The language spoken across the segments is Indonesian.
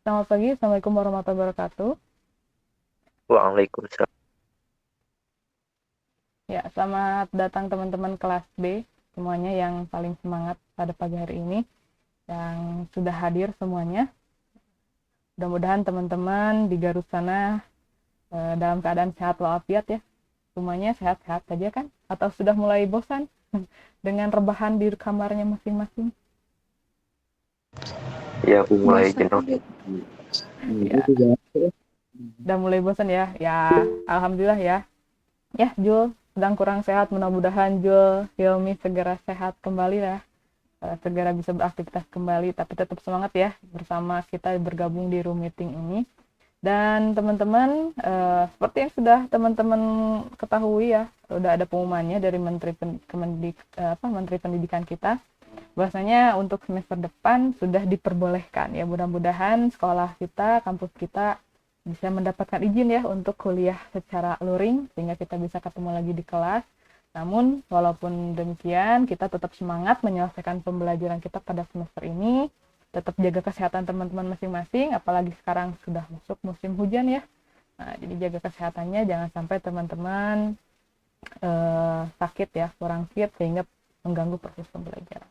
Selamat pagi, Assalamualaikum warahmatullahi wabarakatuh. Waalaikumsalam. Ya, selamat datang teman-teman kelas B, semuanya yang paling semangat pada pagi hari ini, yang sudah hadir semuanya. Mudah-mudahan teman-teman di Garut sana dalam keadaan sehat walafiat ya. Semuanya sehat-sehat saja kan? Atau sudah mulai bosan dengan rebahan di kamarnya masing-masing? Ya, aku mulai Bosan jenuh. aja. Itu Ya, juga. udah mulai bosan ya? Ya, alhamdulillah ya. Ya, Jul sedang kurang sehat. Mudah-mudahan Jul, Hilmi segera sehat kembali ya. Segera bisa beraktivitas kembali, tapi tetap semangat ya bersama kita bergabung di room meeting ini. Dan teman-teman, seperti yang sudah teman-teman ketahui ya, sudah ada pengumumannya dari Menteri Pendidikan kita, bahwasanya untuk semester depan sudah diperbolehkan ya. Mudah-mudahan sekolah kita, kampus kita bisa mendapatkan izin ya untuk kuliah secara luring sehingga kita bisa ketemu lagi di kelas. Namun walaupun demikian kita tetap semangat menyelesaikan pembelajaran kita pada semester ini, tetap jaga kesehatan teman-teman masing-masing, apalagi sekarang sudah masuk musim hujan ya. Nah, jadi jaga kesehatannya, jangan sampai teman-teman sakit ya, kurang fit sehingga mengganggu proses pembelajaran.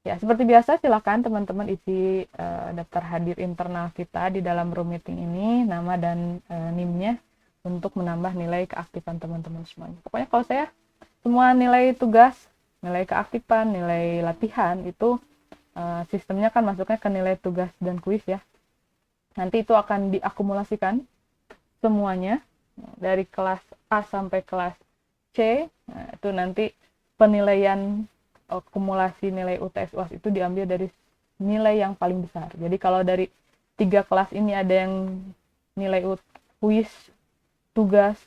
Ya, seperti biasa silakan teman-teman isi daftar hadir internal kita di dalam room meeting ini, nama dan NIM-nya untuk menambah nilai keaktifan teman-teman semuanya. Pokoknya kalau saya semua nilai tugas, nilai keaktifan, nilai latihan itu sistemnya kan masuknya ke nilai tugas dan kuis ya. Nanti itu akan diakumulasikan semuanya dari kelas A sampai kelas C. Nah, itu nanti penilaian akumulasi nilai UTS UAS itu diambil dari nilai yang paling besar. Jadi kalau dari 3 kelas ini ada yang nilai kuis, tugas,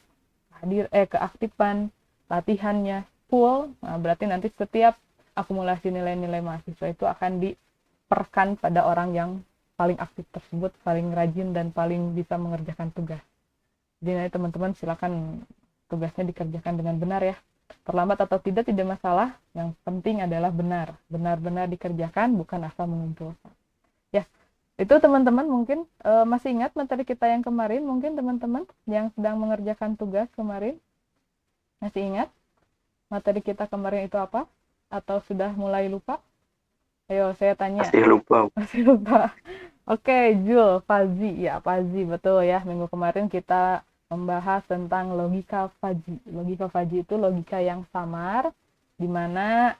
keaktifan, latihannya full, nah berarti nanti setiap akumulasi nilai-nilai mahasiswa itu akan diperkan pada orang yang paling aktif tersebut, paling rajin dan paling bisa mengerjakan tugas. Jadi nanti teman-teman silakan tugasnya dikerjakan dengan benar ya. Terlambat atau tidak masalah, yang penting adalah benar. Benar-benar dikerjakan, bukan asal mengumpulkan. Ya, itu teman-teman mungkin masih ingat materi kita yang kemarin, mungkin teman-teman yang sedang mengerjakan tugas kemarin, masih ingat materi kita kemarin itu apa? Atau sudah mulai lupa? Ayo saya tanya. Masih lupa. Masih lupa. Oke, Jul, Fazi. Ya, Fazi, betul ya. Minggu kemarin kita membahas tentang logika Fazi. Logika Fazi itu logika yang samar, di mana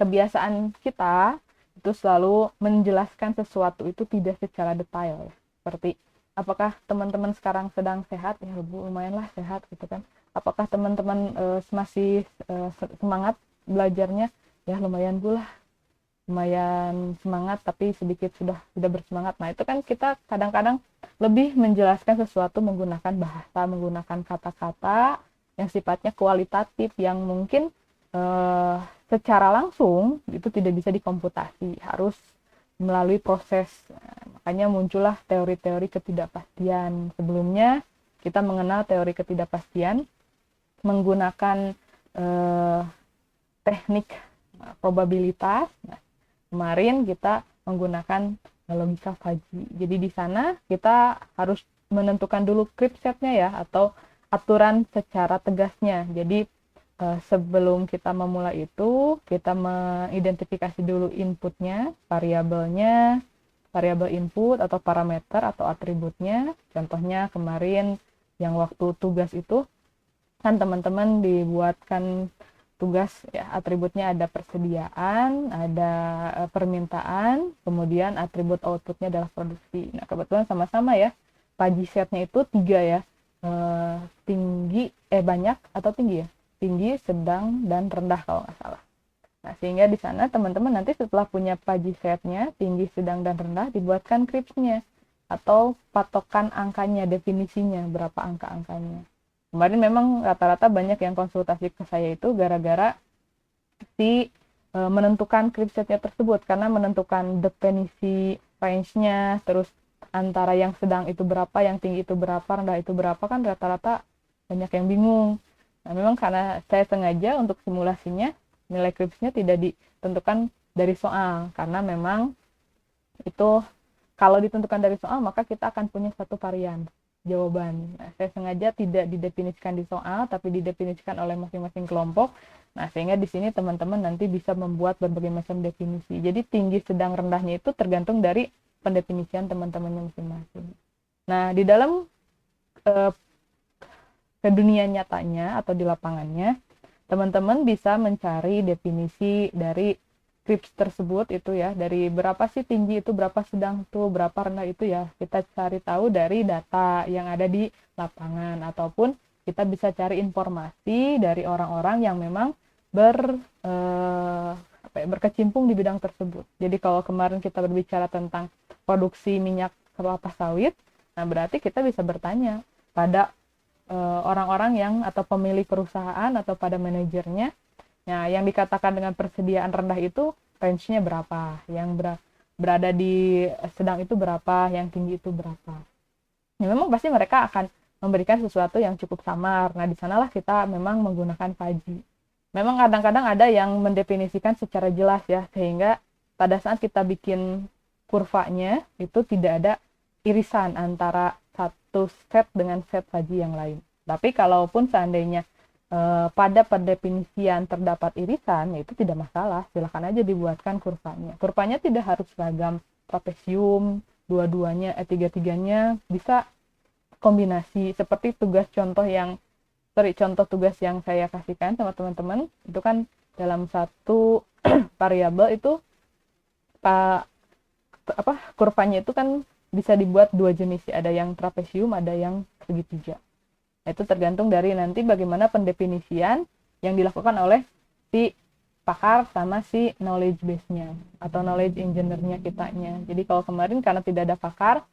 kebiasaan kita itu selalu menjelaskan sesuatu itu tidak secara detail. Seperti, apakah teman-teman sekarang sedang sehat? Ya, lumayanlah sehat gitu kan. Apakah teman-teman masih semangat belajarnya? Ya, lumayan pula, lumayan semangat tapi sedikit sudah tidak bersemangat. Nah, itu kan kita kadang-kadang lebih menjelaskan sesuatu menggunakan bahasa, menggunakan kata-kata yang sifatnya kualitatif, yang mungkin eh, secara langsung itu tidak bisa dikomputasi, harus melalui proses. Nah, makanya muncullah teori-teori ketidakpastian. Sebelumnya kita mengenal teori ketidakpastian menggunakan eh, teknik probabilitas. Nah, kemarin kita menggunakan logika Fuzzy. Jadi di sana kita harus menentukan dulu crib setnya ya, atau aturan secara tegasnya. Jadi sebelum kita memulai itu, kita mengidentifikasi dulu inputnya, variabelnya, variabel input atau parameter atau atributnya. Contohnya kemarin yang waktu tugas itu kan teman-teman dibuatkan tugas ya, atributnya ada persediaan, ada permintaan, kemudian atribut outputnya adalah produksi. Nah, kebetulan sama-sama ya, pagi setnya itu 3 ya, tinggi, banyak atau tinggi ya, tinggi, sedang, dan rendah kalau nggak salah. Nah, sehingga di sana teman-teman nanti setelah punya pagi setnya, tinggi, sedang, dan rendah, dibuatkan kripsnya atau patokan angkanya, definisinya, berapa angka-angkanya. Kemarin memang rata-rata banyak yang konsultasi ke saya itu gara-gara si menentukan kripsetnya tersebut, karena menentukan definisi range-nya, terus antara yang sedang itu berapa, yang tinggi itu berapa, rendah itu berapa, kan rata-rata banyak yang bingung. Nah, memang karena saya sengaja untuk simulasinya nilai kripsnya tidak ditentukan dari soal, karena memang itu kalau ditentukan dari soal, maka kita akan punya satu varian jawaban. Nah, saya sengaja tidak didefinisikan di soal, tapi didefinisikan oleh masing-masing kelompok. Nah, sehingga di sini teman-teman nanti bisa membuat berbagai macam definisi. Jadi tinggi, sedang, rendahnya itu tergantung dari pendefinisian teman-temannya masing-masing. Nah, di dalam ke dunia nyatanya atau di lapangannya, teman-teman bisa mencari definisi dari krips tersebut itu ya, dari berapa sih tinggi itu, berapa sedang tuh, berapa rendah itu ya, kita cari tahu dari data yang ada di lapangan, ataupun kita bisa cari informasi dari orang-orang yang memang berkecimpung di bidang tersebut. Jadi kalau kemarin kita berbicara tentang produksi minyak kelapa sawit, nah berarti kita bisa bertanya pada orang-orang yang atau pemilik perusahaan atau pada manajernya. Nah, yang dikatakan dengan persediaan rendah itu range-nya berapa, yang berada di sedang itu berapa, yang tinggi itu berapa. Ya, memang pasti mereka akan memberikan sesuatu yang cukup samar. Nah, di sanalah kita memang menggunakan Fuzzy. Memang kadang-kadang ada yang mendefinisikan secara jelas ya, sehingga pada saat kita bikin kurvanya itu tidak ada irisan antara satu set dengan set Fuzzy yang lain. Tapi kalaupun seandainya pada pendefinisian terdapat irisan, ya itu tidak masalah, silakan aja dibuatkan kurvanya. Kurvanya tidak harus seragam trapesium, dua-duanya, tiga-tiganya, bisa kombinasi seperti contoh tugas yang saya kasihkan sama teman-teman, itu kan dalam satu variabel itu kurvanya itu kan bisa dibuat dua jenis, ada yang trapesium, ada yang segitiga. Itu tergantung dari nanti bagaimana pendefinisian yang dilakukan oleh si pakar sama si knowledge base-nya atau knowledge engineer-nya kitanya. Jadi kalau kemarin karena tidak ada pakar,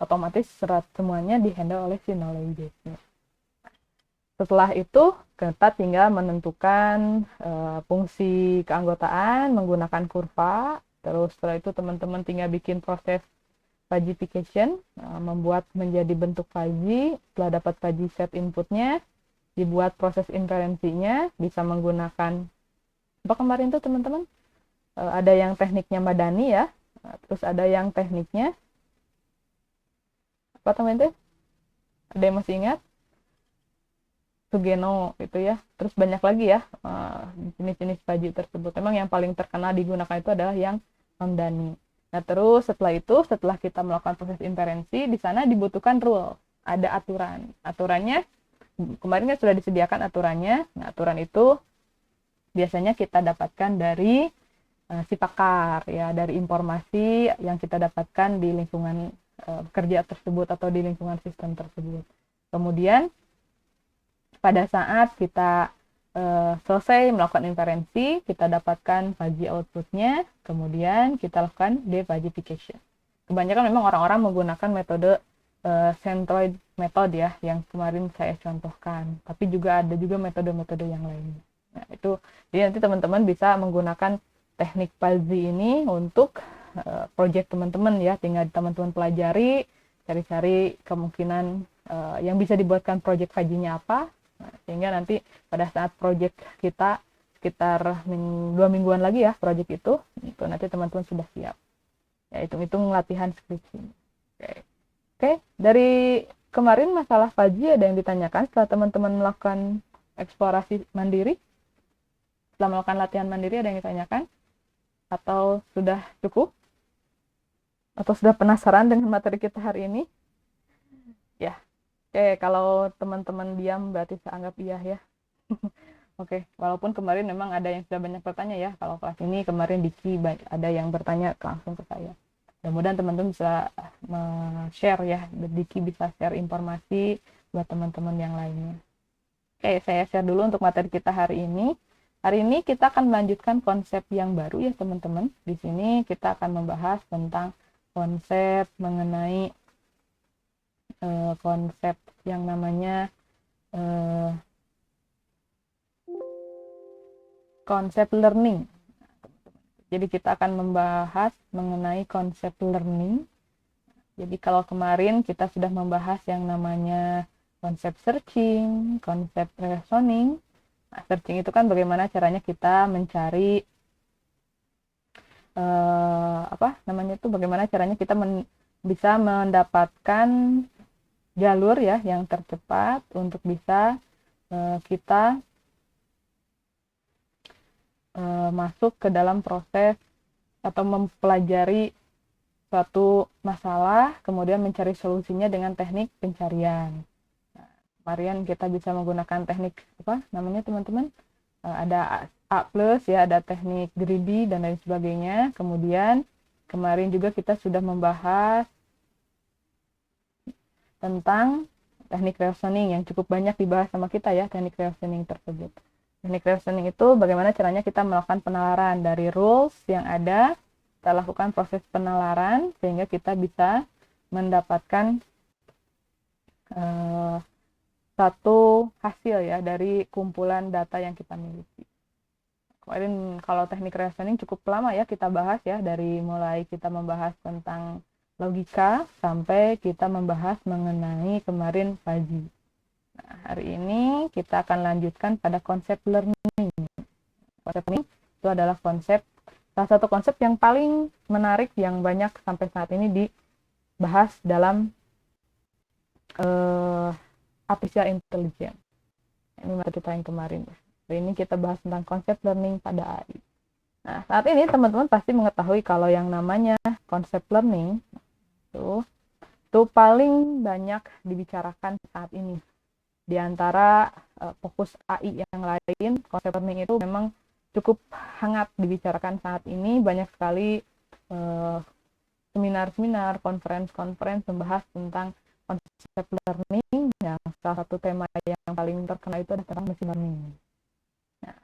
otomatis semuanya dihandle oleh si knowledge base-nya. Setelah itu kita tinggal menentukan fungsi keanggotaan menggunakan kurva. Terus setelah itu teman-teman tinggal bikin proses Fuzzification, membuat menjadi bentuk fuzzy. Setelah dapat fuzzy set inputnya, dibuat proses inferensinya, bisa menggunakan apa kemarin tuh teman-teman, ada yang tekniknya Madani ya, terus ada yang tekniknya apa teman-teman, ada yang masih ingat? Sugeno itu ya. Terus banyak lagi ya jenis-jenis fuzzy tersebut. Memang yang paling terkenal digunakan itu adalah yang Hamdani. Nah, terus setelah kita melakukan proses inferensi, di sana dibutuhkan rule, ada aturan. Aturannya, kemarin kan sudah disediakan aturannya. Nah, aturan itu biasanya kita dapatkan dari si pakar, ya, dari informasi yang kita dapatkan di lingkungan kerja tersebut atau di lingkungan sistem tersebut. Kemudian, pada saat kita selesai melakukan inferensi, kita dapatkan fuzzy outputnya, kemudian kita lakukan defuzzification. Kebanyakan memang orang-orang menggunakan metode centroid method ya, yang kemarin saya contohkan, tapi juga ada juga metode-metode yang lainnya. Nah, itu jadi nanti teman-teman bisa menggunakan teknik fuzzy ini untuk project teman-teman ya, tinggal teman-teman pelajari, cari-cari kemungkinan yang bisa dibuatkan project fuzzy-nya apa. Nah, sehingga nanti pada saat project kita sekitar 2 mingguan lagi ya project itu nanti teman-teman sudah siap. Ya, hitung-hitung latihan skripsi. Oke. Dari kemarin masalah fuzzy ada yang ditanyakan setelah teman-teman melakukan eksplorasi mandiri? Setelah melakukan latihan mandiri ada yang ditanyakan? Atau sudah cukup? Atau sudah penasaran dengan materi kita hari ini? Ya. Oke, kalau teman-teman diam berarti saya anggap iya ya. Oke, walaupun kemarin memang ada yang sudah banyak bertanya ya. Kalau kelas ini kemarin Diki ada yang bertanya langsung ke saya. Mudah-mudahan teman-teman bisa share ya. Diki bisa share informasi buat teman-teman yang lainnya. Oke, saya share dulu untuk materi kita hari ini. Hari ini kita akan melanjutkan konsep yang baru ya teman-teman. Di sini kita akan membahas tentang konsep mengenai konsep yang namanya konsep learning. Jadi kita akan membahas mengenai konsep learning. Jadi kalau kemarin kita sudah membahas yang namanya konsep searching, konsep reasoning. Nah, searching itu kan bagaimana caranya kita mencari bagaimana caranya kita bisa mendapatkan jalur ya yang tercepat untuk bisa kita masuk ke dalam proses atau mempelajari suatu masalah, kemudian mencari solusinya dengan teknik pencarian. Nah, kemarin kita bisa menggunakan teknik apa namanya teman-teman? Ada A plus ya, ada teknik greedy dan lain sebagainya. Kemudian kemarin juga kita sudah membahas tentang teknik reasoning yang cukup banyak dibahas sama kita ya, teknik reasoning tersebut. Teknik reasoning itu bagaimana caranya kita melakukan penalaran dari rules yang ada, kita lakukan proses penalaran sehingga kita bisa mendapatkan satu hasil ya dari kumpulan data yang kita miliki. Kemarin kalau teknik reasoning cukup lama ya kita bahas ya, dari mulai kita membahas tentang logika sampai kita membahas mengenai kemarin fuzzy. Nah, hari ini kita akan lanjutkan pada konsep learning. Konsep learning itu adalah salah satu konsep yang paling menarik yang banyak sampai saat ini dibahas dalam artificial intelligence. Ini materi kita yang kemarin. Hari ini kita bahas tentang konsep learning pada AI. Nah, saat ini teman-teman pasti mengetahui kalau yang namanya konsep learning itu paling banyak dibicarakan saat ini. Di antara fokus AI yang lain, konsep learning itu memang cukup hangat dibicarakan saat ini. Banyak sekali seminar-seminar, konferensi-konferensi membahas tentang konsep learning. Yang salah satu tema yang paling terkenal itu adalah tentang machine learning. Nah,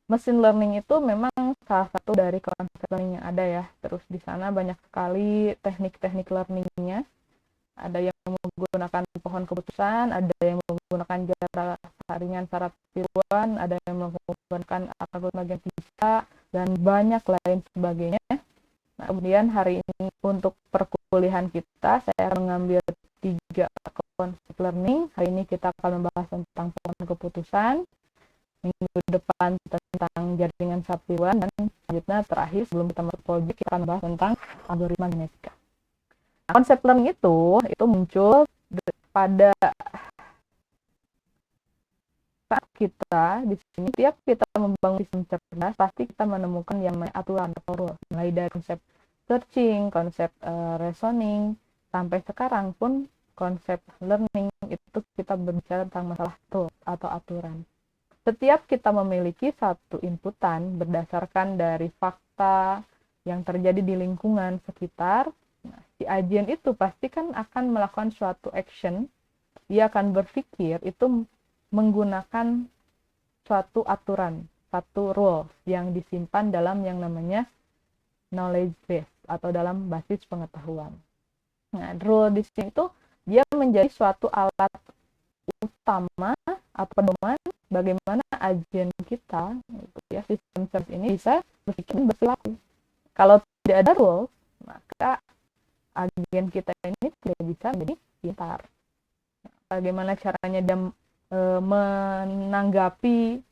machine learning itu memang salah satu dari konsep learning yang ada ya. Terus di sana banyak sekali teknik-teknik learningnya. Ada yang menggunakan pohon keputusan, ada yang menggunakan cara saringan syarat tiruan, ada yang menggunakan algoritma gen visa, dan banyak lain sebagainya. Nah, kemudian hari ini untuk perkuliahan kita, saya akan mengambil 3 konsep learning. Hari ini kita akan membahas tentang pohon keputusan, minggu depan tentang jaringan syarat tiruan, dan selanjutnya terakhir sebelum kita masuk project, kita akan membahas tentang algoritma genetika. Konsep learning itu muncul pada saat kita di sini, tiap kita membangun sistem cerdas, pasti kita menemukan yang namanya aturan atau rule. Mulai dari konsep searching, konsep reasoning, sampai sekarang pun konsep learning itu kita berbicara tentang masalah rule atau aturan. Setiap kita memiliki satu inputan berdasarkan dari fakta yang terjadi di lingkungan sekitar, nah, si agen itu pasti kan akan melakukan suatu action, dia akan berpikir itu menggunakan suatu aturan, satu rule yang disimpan dalam yang namanya knowledge base atau dalam basis pengetahuan. Nah, rule di sini itu dia menjadi suatu alat utama atau pedoman bagaimana agen kita, gitu ya, sistem service ini bisa berpikir dan berperilaku. Kalau tidak ada rule, maka agen kita ini tidak bisa menjadi pintar. Bagaimana caranya dia menanggapi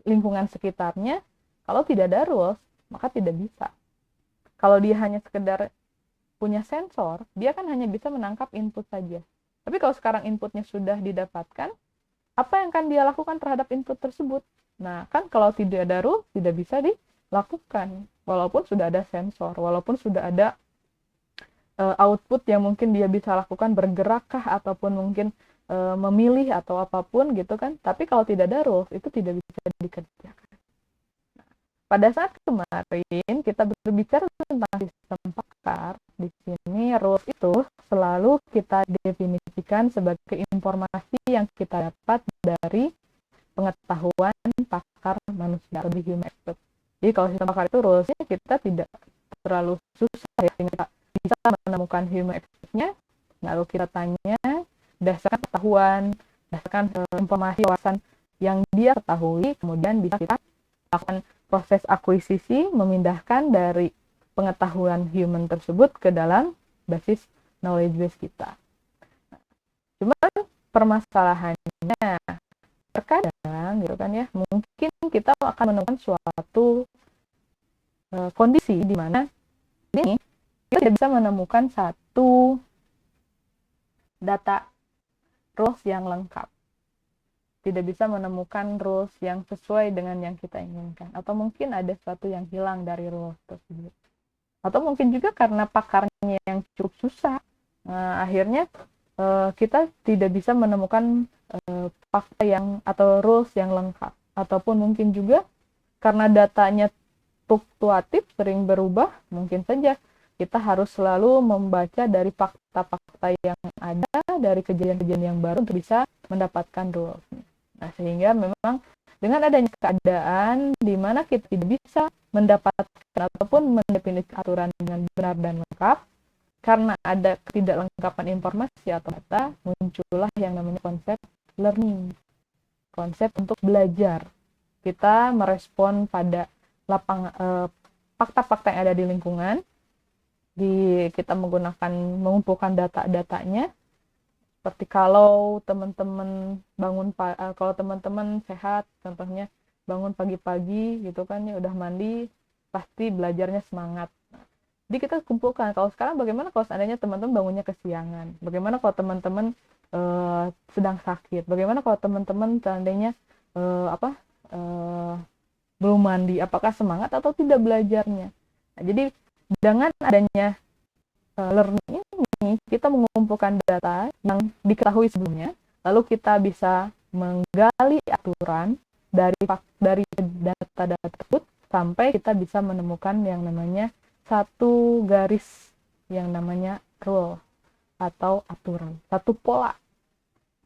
lingkungan sekitarnya? Kalau tidak ada rules, maka tidak bisa. Kalau dia hanya sekedar punya sensor, dia kan hanya bisa menangkap input saja. Tapi kalau sekarang inputnya sudah didapatkan, apa yang akan dia lakukan terhadap input tersebut? Nah, kan kalau tidak ada rules, tidak bisa dilakukan. Walaupun sudah ada sensor, walaupun sudah ada output yang mungkin dia bisa lakukan, bergerakkah ataupun mungkin memilih atau apapun gitu kan. Tapi kalau tidak ada rules, itu tidak bisa dikerjakan. Nah, pada saat kemarin kita berbicara tentang sistem pakar, di sini rules itu selalu kita definisikan sebagai informasi yang kita dapat dari pengetahuan pakar manusia atau di human expert. Jadi kalau sistem pakar itu rulesnya kita tidak terlalu susah ya, kita bisa menemukan human expertnya, lalu kita tanya berdasarkan pengetahuan, berdasarkan informasi wawasan yang dia ketahui, kemudian bisa kita lakukan proses akuisisi, memindahkan dari pengetahuan human tersebut ke dalam basis knowledge base kita. Cuman permasalahannya terkadang gitu kan ya, mungkin kita akan menemukan suatu kondisi di mana ini kita tidak bisa menemukan satu data rules yang lengkap. Tidak bisa menemukan rules yang sesuai dengan yang kita inginkan. Atau mungkin ada sesuatu yang hilang dari rules tersebut. Atau mungkin juga karena pakarnya yang cukup susah. Akhirnya kita tidak bisa menemukan fakta yang atau rules yang lengkap. Ataupun mungkin juga karena datanya fluktuatif, sering berubah, mungkin saja kita harus selalu membaca dari fakta-fakta yang ada, dari kejadian-kejadian yang baru untuk bisa mendapatkan rules. Nah, sehingga memang dengan adanya keadaan di mana kita tidak bisa mendapatkan ataupun mendefinisikan aturan dengan benar dan lengkap, karena ada ketidaklengkapan informasi atau data, muncullah yang namanya konsep learning, konsep untuk belajar. Kita merespon pada fakta-fakta yang ada di lingkungan, kita mengumpulkan data-datanya. Seperti kalau teman-teman kalau teman-teman sehat, contohnya bangun pagi-pagi gitu kan ya, udah mandi, pasti belajarnya semangat. Jadi kita kumpulkan, kalau sekarang bagaimana kalau seandainya teman-teman bangunnya kesiangan, bagaimana kalau teman-teman sedang sakit, bagaimana kalau teman-teman seandainya belum mandi, apakah semangat atau tidak belajarnya. Nah, jadi dengan adanya learning ini, kita mengumpulkan data yang diketahui sebelumnya, lalu kita bisa menggali aturan dari data-data tersebut sampai kita bisa menemukan yang namanya satu garis yang namanya rule atau aturan, satu pola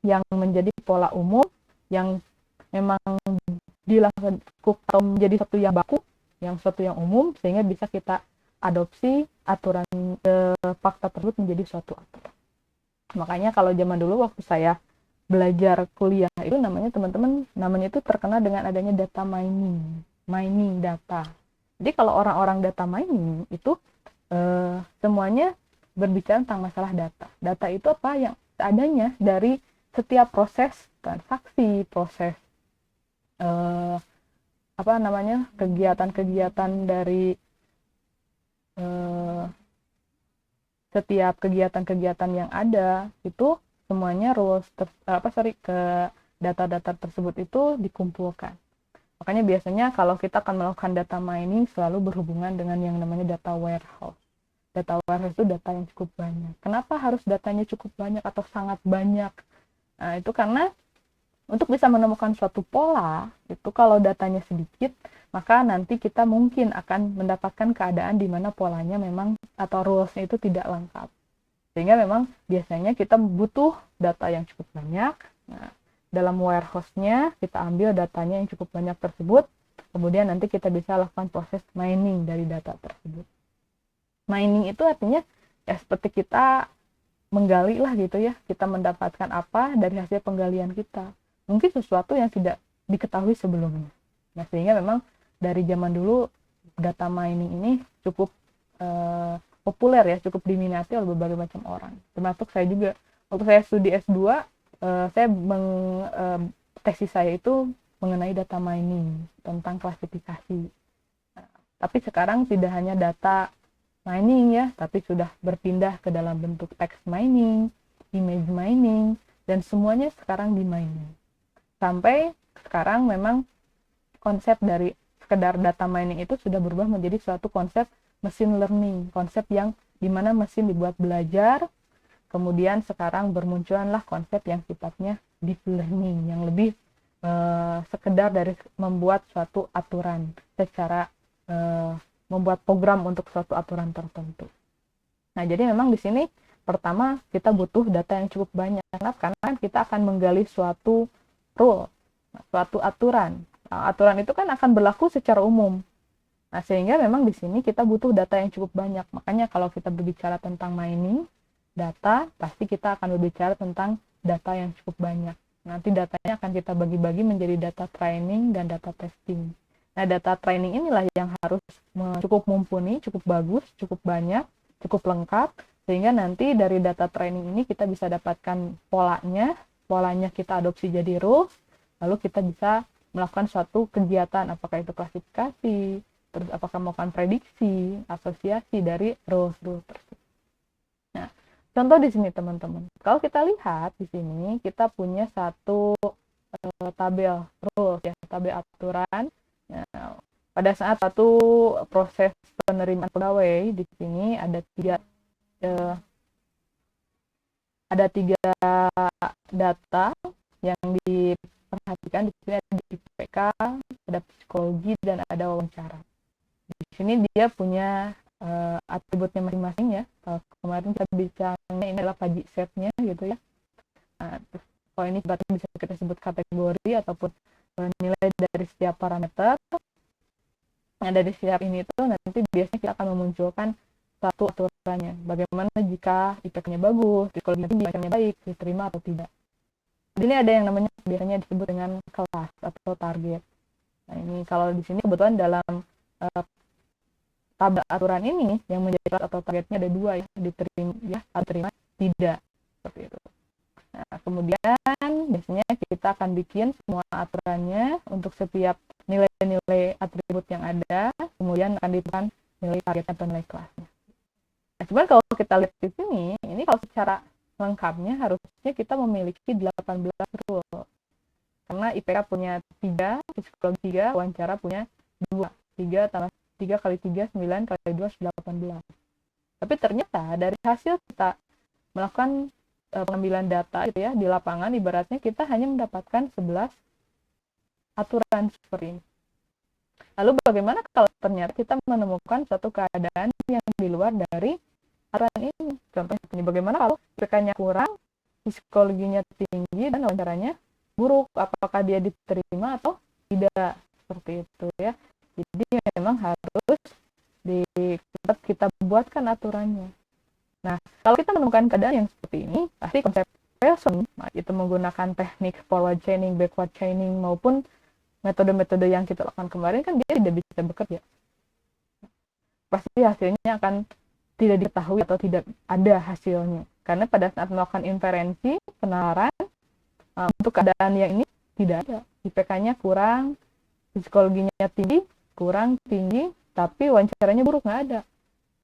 yang menjadi pola umum yang memang dilakukan atau menjadi satu yang baku, yang satu yang umum, sehingga bisa kita adopsi aturan fakta tersebut menjadi suatu aturan. Makanya kalau zaman dulu waktu saya belajar kuliah itu namanya teman-teman, namanya itu terkenal dengan adanya data mining data. Jadi kalau orang-orang data mining itu semuanya berbicara tentang masalah data. Data itu apa yang adanya dari setiap proses transaksi, proses kegiatan-kegiatan dari setiap kegiatan-kegiatan yang ada itu semuanya ke data-data tersebut itu dikumpulkan. Makanya biasanya kalau kita akan melakukan data mining selalu berhubungan dengan yang namanya data warehouse. Data warehouse itu data yang cukup banyak. Kenapa harus datanya cukup banyak atau sangat banyak? Nah, itu karena untuk bisa menemukan suatu pola, itu kalau datanya sedikit, maka nanti kita mungkin akan mendapatkan keadaan di mana polanya memang atau rules-nya itu tidak lengkap. Sehingga memang biasanya kita butuh data yang cukup banyak. Nah, dalam warehouse-nya kita ambil datanya yang cukup banyak tersebut, kemudian nanti kita bisa lakukan proses mining dari data tersebut. Mining itu artinya ya seperti kita menggali lah gitu ya, kita mendapatkan apa dari hasil penggalian kita. Mungkin sesuatu yang tidak diketahui sebelumnya. Nah, sehingga memang dari zaman dulu data mining ini cukup populer ya, cukup diminati oleh berbagai macam orang. Termasuk saya juga. Waktu saya studi S2, tesis saya itu mengenai data mining, tentang klasifikasi. Nah, tapi sekarang tidak hanya data mining ya, tapi sudah berpindah ke dalam bentuk text mining, image mining, dan semuanya sekarang di mining. Sampai sekarang memang konsep dari sekedar data mining itu sudah berubah menjadi suatu konsep machine learning, konsep yang dimana mesin dibuat belajar, kemudian sekarang bermunculanlah konsep yang sifatnya deep learning, yang lebih sekedar dari membuat suatu aturan secara membuat program untuk suatu aturan tertentu. Nah, jadi memang di sini pertama kita butuh data yang cukup banyak, karena kita akan menggali suatu rule, suatu aturan. Nah, aturan itu kan akan berlaku secara umum. Nah, sehingga memang di sini kita butuh data yang cukup banyak. Makanya kalau kita berbicara tentang mining data, pasti kita akan berbicara tentang data yang cukup banyak. Nanti datanya akan kita bagi-bagi menjadi data training dan data testing. Nah, data training inilah yang harus cukup mumpuni, cukup bagus, cukup banyak, cukup lengkap, sehingga nanti dari data training ini kita bisa dapatkan polanya kita adopsi jadi rules, lalu kita bisa melakukan suatu kegiatan, apakah itu klasifikasi, terus apakah melakukan prediksi, asosiasi dari rules-rules tersebut. Nah, contoh di sini teman-teman. Kalau kita lihat di sini kita punya satu tabel rules ya, tabel aturan. Nah, pada saat satu proses penerimaan pegawai di sini ada tiga data yang diperhatikan. Di sini ada IPK, ada psikologi, dan ada wawancara. Di sini dia punya atributnya masing-masing ya. Kalau kemarin kita bicaranya ini adalah Faji setnya gitu ya. Nah, kalau ini bisa kita sebut kategori ataupun nilai dari setiap parameter. Nah, dari setiap ini tuh nanti biasanya kita akan memunculkan satu aturannya. Bagaimana jika IPK-nya bagus, psikologinya tinggi, IPK-nya baik, diterima atau tidak. Jadi ini ada yang namanya biasanya disebut dengan kelas atau target. Nah, ini kalau di sini kebetulan dalam tabel aturan ini yang menjadi kelas atau targetnya ada dua ya, diterima, tidak, seperti itu. Nah, kemudian biasanya kita akan bikin semua aturannya untuk setiap nilai-nilai atribut yang ada, kemudian akan ditentukan nilai targetnya atau nilai kelasnya. Nah, cuman kalau kita lihat di sini, ini kalau secara lengkapnya harusnya kita memiliki 18 rule. Karena IPK punya 3, psikologi 3, wawancara punya 2. 3 tambah 3 kali 3, 9 kali 2, 18. Tapi ternyata dari hasil kita melakukan pengambilan data gitu ya, di lapangan ibaratnya kita hanya mendapatkan 11 aturan seperti ini. Lalu bagaimana kalau ternyata kita menemukan suatu keadaan yang di luar dari aturan ini? Contohnya bagaimana kalau IPK-nya kurang, psikologinya tinggi, dan wawancaranya buruk, apakah dia diterima atau tidak, seperti itu ya. Jadi memang harus kita buatkan aturannya. Nah, kalau kita menemukan keadaan yang seperti ini, pasti konsep Pearson itu menggunakan teknik forward chaining, backward chaining maupun metode-metode yang kita lakukan kemarin kan dia tidak bisa bekerja. Pasti hasilnya akan tidak diketahui atau tidak ada hasilnya. Karena pada saat melakukan inferensi, penalaran, untuk keadaan yang ini tidak ada. IPK-nya kurang, psikologinya tinggi, kurang, tinggi, tapi wawancaranya buruk, nggak ada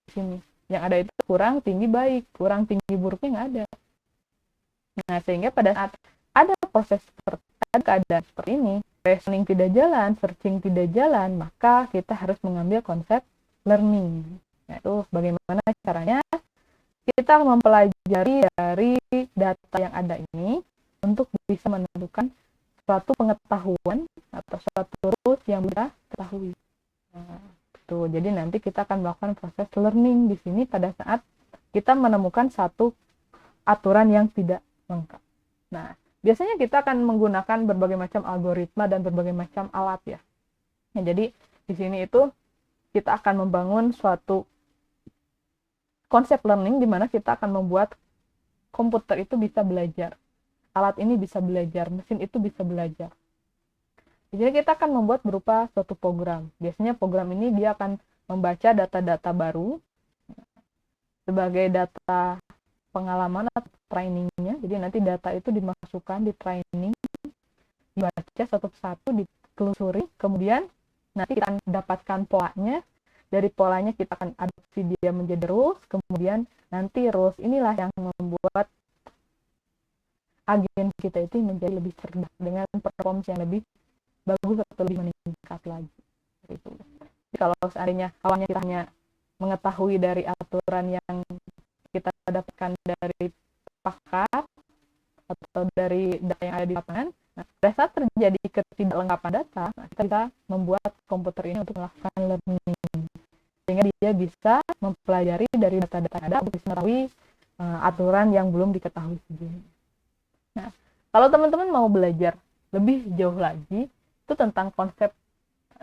di sini. Yang ada itu kurang, tinggi, baik, kurang, tinggi, buruknya nggak ada. Nah, sehingga pada saat ada keadaan seperti ini, reasoning tidak jalan, searching tidak jalan, maka kita harus mengambil konsep learning. Yaitu bagaimana caranya kita mempelajari dari data yang ada ini untuk bisa menentukan suatu pengetahuan atau suatu rules yang kita ketahui. Nah, gitu. Jadi nanti kita akan melakukan proses learning di sini pada saat kita menemukan satu aturan yang tidak lengkap. Nah, biasanya kita akan menggunakan berbagai macam algoritma dan berbagai macam alat ya. Nah, jadi di sini itu kita akan membangun suatu konsep learning di mana kita akan membuat komputer itu bisa belajar. Alat ini bisa belajar, mesin itu bisa belajar. Jadi kita akan membuat berupa suatu program. Biasanya program ini dia akan membaca data-data baru sebagai data pengalaman atau trainingnya. Jadi nanti data itu dimasukkan di training, dibaca satu persatu, ditelusuri, kemudian nanti kita akan dapatkan polanya. Dari polanya kita akan adopsi dia menjadi rules, kemudian nanti rules inilah yang membuat agen kita itu menjadi lebih cerdas dengan performance yang lebih bagus atau lebih meningkat lagi. Itu. Jadi kalau seandainya awalnya kita hanya mengetahui dari aturan yang kita dapatkan dari pakar atau dari data yang ada di lapangan, nah, pada saat terjadi ketidaklengkapan data, nah, kita bisa membuat komputer ini untuk melakukan learning, sehingga dia bisa mempelajari dari data-data yang ada untuk bisa mengetahui aturan yang belum diketahui sebelumnya. Nah, kalau teman-teman mau belajar lebih jauh lagi, itu tentang konsep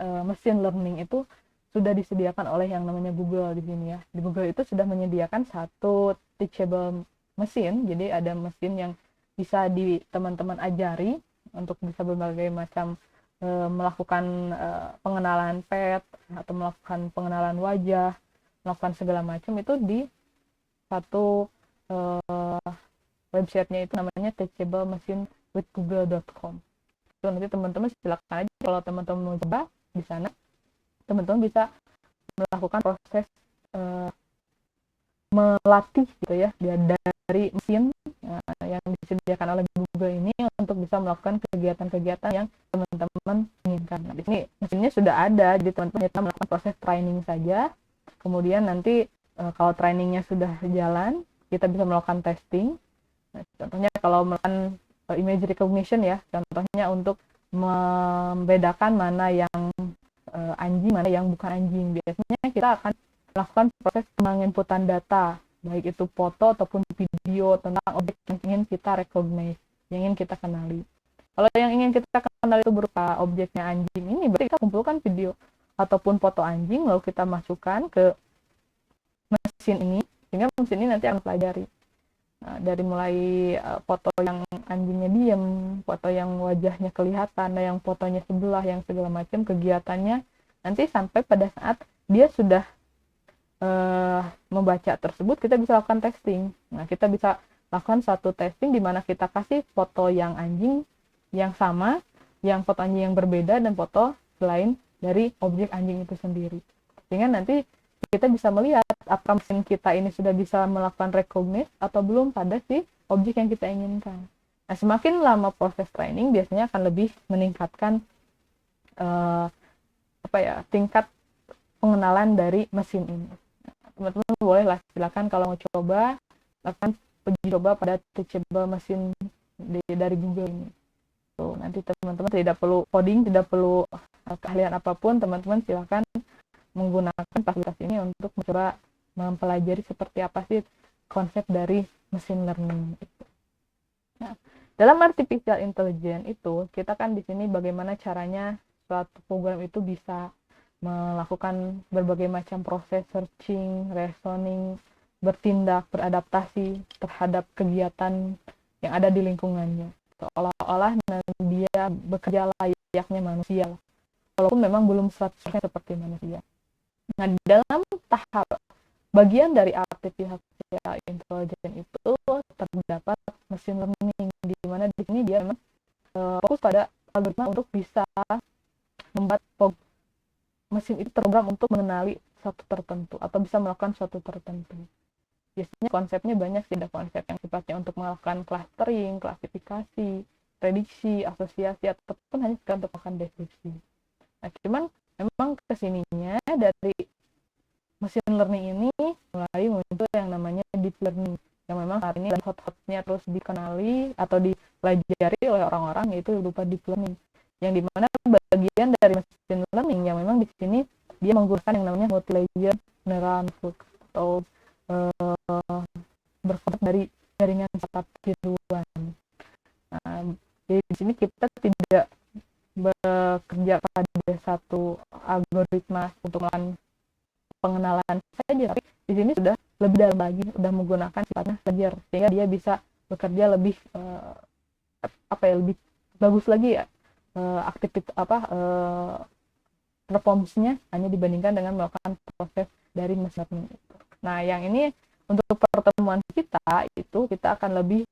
machine learning itu sudah disediakan oleh yang namanya Google di sini ya. Di Google itu sudah menyediakan satu teachable mesin, jadi ada mesin yang bisa teman-teman ajari untuk bisa berbagai macam melakukan pengenalan pet atau melakukan pengenalan wajah, melakukan segala macam itu di satu websitenya itu namanya teachable machine with google.com. Itu nanti teman-teman silakan aja kalau teman-teman mau coba di sana. teman-teman bisa melakukan proses melatih gitu ya dari mesin yang disediakan oleh Google ini untuk bisa melakukan kegiatan-kegiatan yang teman-teman inginkan. Nah, di sini mesinnya sudah ada, jadi teman-teman bisa melakukan proses training saja. Kemudian nanti kalau trainingnya sudah jalan, kita bisa melakukan testing. Nah, contohnya kalau melakukan image recognition ya, contohnya untuk membedakan mana yang anjing, mana yang bukan anjing. Biasanya kita akan melakukan proses penginputan data, baik itu foto ataupun video tentang objek yang ingin kita recognize, yang ingin kita kenali. Kalau yang ingin kita kenali itu berupa objeknya anjing ini, berarti kita kumpulkan video ataupun foto anjing, lalu kita masukkan ke mesin ini, sehingga mesin ini nanti akan pelajari. Nah, dari mulai foto yang anjingnya diem, foto yang wajahnya kelihatan, yang fotonya sebelah, yang segala macam kegiatannya, nanti sampai pada saat dia sudah membaca tersebut, kita bisa lakukan testing. Nah, kita bisa lakukan satu testing di mana kita kasih foto yang anjing yang sama, yang foto anjing yang berbeda, dan foto selain dari objek anjing itu sendiri. Sehingga nanti kita bisa melihat apakah mesin kita ini sudah bisa melakukan recognize atau belum pada si objek yang kita inginkan. Nah, semakin lama proses training biasanya akan lebih meningkatkan tingkat pengenalan dari mesin ini. Teman-teman boleh lah, silakan kalau mau coba, lakukan uji coba pada teachable mesin dari Google ini. Tuh, nanti teman-teman tidak perlu coding, tidak perlu keahlian apapun, teman-teman silakan menggunakan fasilitas ini untuk mencoba mempelajari seperti apa sih konsep dari machine learning itu. Nah, dalam artificial intelligence itu, kita kan di sini bagaimana caranya suatu program itu bisa melakukan berbagai macam proses searching, reasoning, bertindak, beradaptasi terhadap kegiatan yang ada di lingkungannya. Seolah-olah dia bekerja layaknya manusia, walaupun memang belum 100% seperti manusia. Nah, dalam tahap bagian dari artificial intelligence itu terdapat machine learning, di mana di sini dia memang fokus pada algoritma untuk bisa membuat mesin itu terprogram untuk mengenali suatu tertentu atau bisa melakukan suatu tertentu. Biasanya konsepnya banyak sih, ada konsep yang sifatnya untuk melakukan clustering, klasifikasi, prediksi, asosiasi, ataupun hanya sekedar untuk melakukan deskripsi. Nah, cuman memang kesininya dari machine learning ini mulai muncul yang namanya deep learning, yang memang saat ini hot-hotnya terus dikenali atau dipelajari oleh orang-orang, yaitu berupa deep learning, yang dimana bagian dari machine learning yang memang di sini dia menggunakan yang namanya multi-layer neural network atau berkonsep dari jaringan saraf tiruan. Nah, jadi di sini kita tidak bekerja pada satu algoritma untuk melakukan pengenalan saja, tapi di sini sudah lebih dalam lagi, sudah menggunakan sifatnya ledger, sehingga dia bisa bekerja lebih lebih bagus lagi ya, aktivitas performance-nya hanya dibandingkan dengan melakukan proses dari machine learning itu. Nah, yang ini untuk pertemuan kita itu kita akan lebih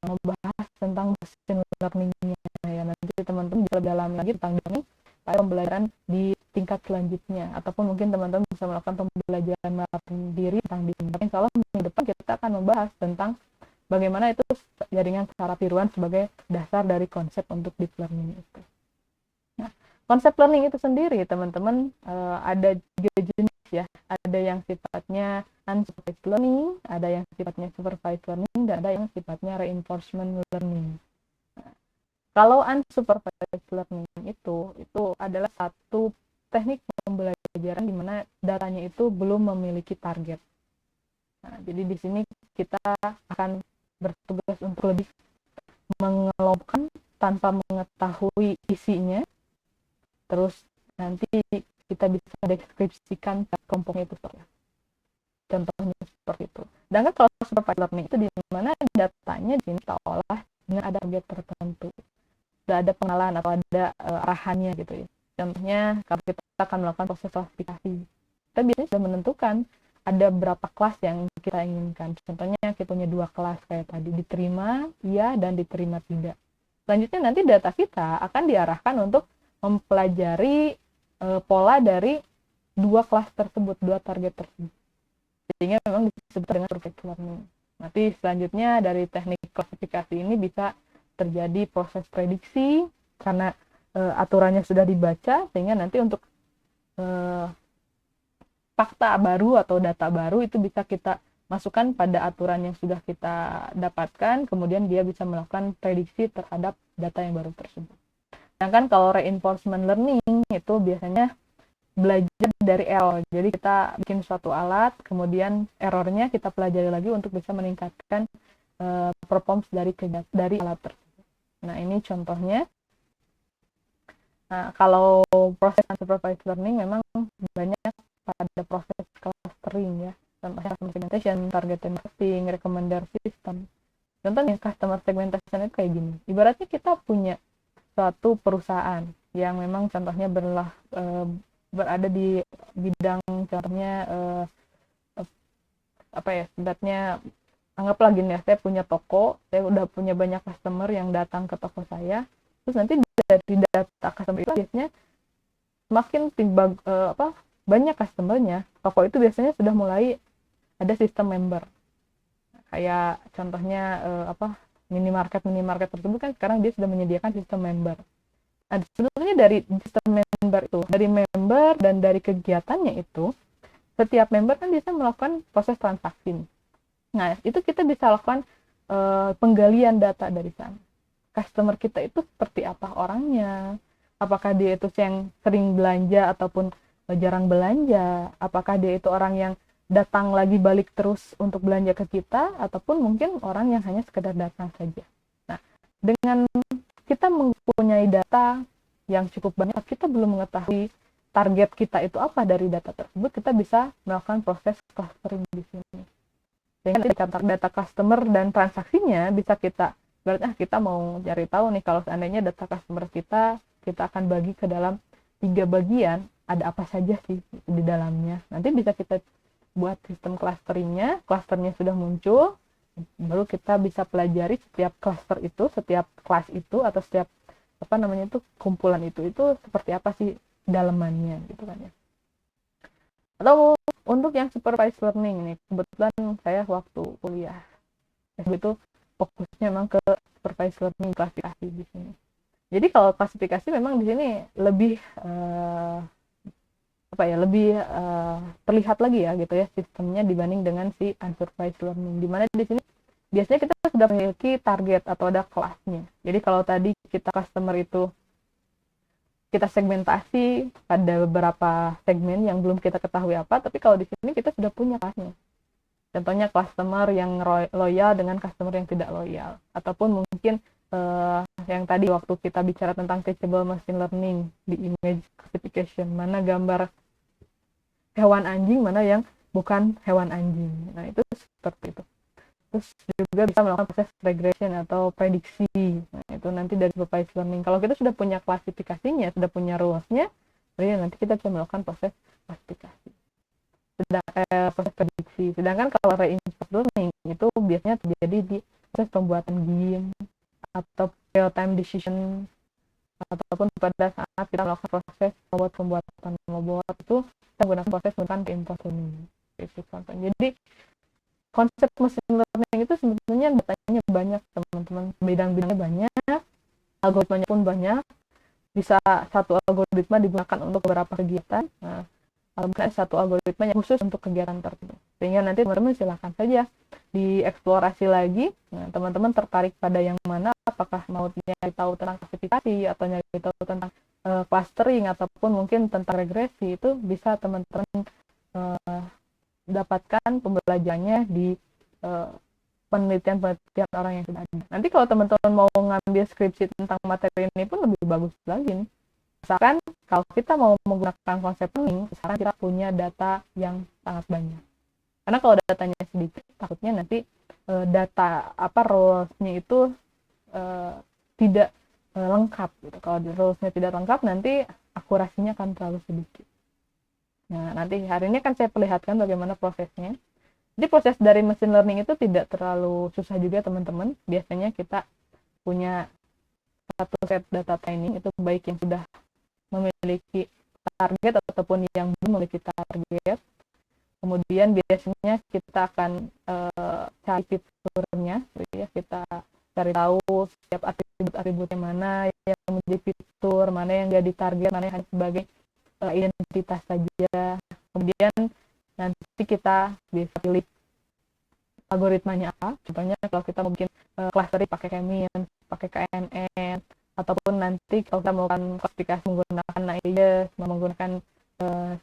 membahas tentang machine learning-nya ya. Nanti teman-teman bisa lebih dalam lagi tentang ini pada pembelajaran di tingkat selanjutnya, ataupun mungkin teman-teman bisa melakukan pembelajaran mandiri tentang di sini. Kalau minggu depan kita akan membahas tentang bagaimana itu jaringan saraf tiruan sebagai dasar dari konsep untuk deep learning itu. Nah, konsep learning itu sendiri teman-teman ada 3 jenis ya. Ada yang sifatnya unsupervised learning, ada yang sifatnya supervised learning, dan ada yang sifatnya reinforcement learning. Nah, kalau unsupervised learning itu adalah satu teknik pembelajaran di mana datanya itu belum memiliki target. Nah, jadi di sini kita akan bertugas untuk lebih mengelompokkan tanpa mengetahui isinya, terus nanti kita bisa deskripsikan kelompoknya itu seperti apa. Contohnya seperti itu. Sedangkan kalau supervised learning itu di mana datanya di sini kita olah dengan ada target tertentu, sudah ada pengenalan atau ada arahannya gitu ya. Contohnya kalau kita akan melakukan proses klasifikasi, kita biasanya sudah menentukan ada berapa kelas yang kita inginkan. Contohnya kita punya 2 kelas kayak tadi, diterima iya dan diterima tidak. Selanjutnya nanti data kita akan diarahkan untuk mempelajari pola dari dua kelas tersebut, dua target tersebut. Sehingga memang disebut dengan perfect learning. Nanti selanjutnya dari teknik klasifikasi ini bisa terjadi proses prediksi karena aturannya sudah dibaca, sehingga nanti untuk fakta baru atau data baru itu bisa kita masukkan pada aturan yang sudah kita dapatkan, kemudian dia bisa melakukan prediksi terhadap data yang baru tersebut. Sedangkan kalau reinforcement learning itu biasanya belajar dari error. Jadi kita bikin suatu alat, kemudian errornya kita pelajari lagi untuk bisa meningkatkan performance dari alat tersebut. Nah, ini contohnya. Nah, kalau proses unsupervised learning memang banyak pada proses clustering ya. Contohnya customer segmentation, targeted marketing, recommender system. Contohnya customer segmentation itu kayak gini. Ibaratnya kita punya suatu perusahaan yang memang contohnya berada di bidang contohnya apa ya, sebenarnya anggaplah gini ya, saya punya toko, saya udah punya banyak customer yang datang ke toko saya, terus nanti dari data customer itu biasanya semakin banyak customernya, toko itu biasanya sudah mulai ada sistem member. Kayak contohnya minimarket tersebut kan sekarang dia sudah menyediakan sistem member. Nah, sebenarnya dari sistem member itu, dari member dan dari kegiatannya itu, setiap member kan bisa melakukan proses transaksi. Nah, itu kita bisa lakukan penggalian data dari sana. Customer kita itu seperti apa orangnya, apakah dia itu yang sering belanja ataupun jarang belanja, apakah dia itu orang yang datang lagi balik terus untuk belanja ke kita, ataupun mungkin orang yang hanya sekedar datang saja. Nah, dengan kita mempunyai data yang cukup banyak, kita belum mengetahui target kita itu apa dari data tersebut, kita bisa melakukan proses clustering di sini. Sehingga data customer dan transaksinya bisa kita, berarti kita mau cari tahu nih, kalau seandainya data customer kita akan bagi ke dalam 3 bagian, ada apa saja sih di dalamnya. Nanti bisa kita buat sistem clusteringnya, clusternya sudah muncul, baru kita bisa pelajari setiap cluster itu, setiap kelas itu, atau setiap kumpulan itu seperti apa sih dalemannya gitu kan ya. Atau untuk yang supervised learning nih, kebetulan saya waktu kuliah itu fokusnya memang ke supervised learning klasifikasi di sini. Jadi kalau klasifikasi memang di sini lebih terlihat lagi ya gitu ya sistemnya dibanding dengan si unsupervised learning, dimana di sini biasanya kita sudah memiliki target atau ada kelasnya. Jadi kalau tadi kita customer itu kita segmentasi pada beberapa segmen yang belum kita ketahui apa, tapi kalau di sini kita sudah punya kelasnya. Contohnya customer yang loyal dengan customer yang tidak loyal, ataupun mungkin yang tadi waktu kita bicara tentang teachable machine learning di image classification, mana gambar hewan anjing, mana yang bukan hewan anjing. Nah, itu seperti itu. Terus juga bisa melakukan proses regression atau prediksi. Nah, itu nanti dari supervised learning. Kalau kita sudah punya klasifikasinya, sudah punya rules-nya, nanti kita bisa melakukan proses klasifikasi. Proses prediksi. Sedangkan kalau reinforcement learning itu biasanya terjadi di proses pembuatan game atau real time decision, ataupun pada saat kita melakukan proses pembuatan robot itu kita menggunakan proses menggunakan reinforcement learning. Jadi konsep machine learning itu sebetulnya datanya banyak teman-teman, bidang-bidangnya banyak, algoritmanya pun banyak, bisa satu algoritma digunakan untuk beberapa kegiatan. Nah, satu algoritma yang khusus untuk kegiatan tertentu, sehingga nanti teman-teman silakan saja dieksplorasi lagi. Nah, teman-teman tertarik pada yang mana, apakah mau nyari tahu tentang klasifikasi atau nyari tahu tentang clustering ataupun mungkin tentang regresi, itu bisa teman-teman dapatkan pembelajarannya di penelitian orang yang sudah ada. Nanti kalau teman-teman mau ngambil skripsi tentang materi ini pun lebih bagus lagi nih. Misalkan kalau kita mau menggunakan konsep learning, sekarang kita punya data yang sangat banyak. Karena kalau datanya sedikit, takutnya nanti data rules-nya itu tidak lengkap gitu. Kalau rules-nya tidak lengkap, nanti akurasinya akan terlalu sedikit. Nah, nanti hari ini akan saya perlihatkan bagaimana prosesnya. Jadi proses dari machine learning itu tidak terlalu susah juga teman-teman. Biasanya kita punya satu set data training, itu baik yang sudah memiliki target ataupun yang belum memiliki target. Kemudian biasanya kita akan cari fiturnya, ya, kita cari tahu setiap atribut-atributnya mana yang menjadi fitur, mana yang jadi target, mana yang hanya sebagai identitas saja. Kemudian nanti kita bisa pilih algoritmanya apa. Contohnya kalau kita mau bikin clustering pakai K-means, pakai KNN, ataupun nanti kalau kita melakukan klasifikasi menggunakan Navier, menggunakan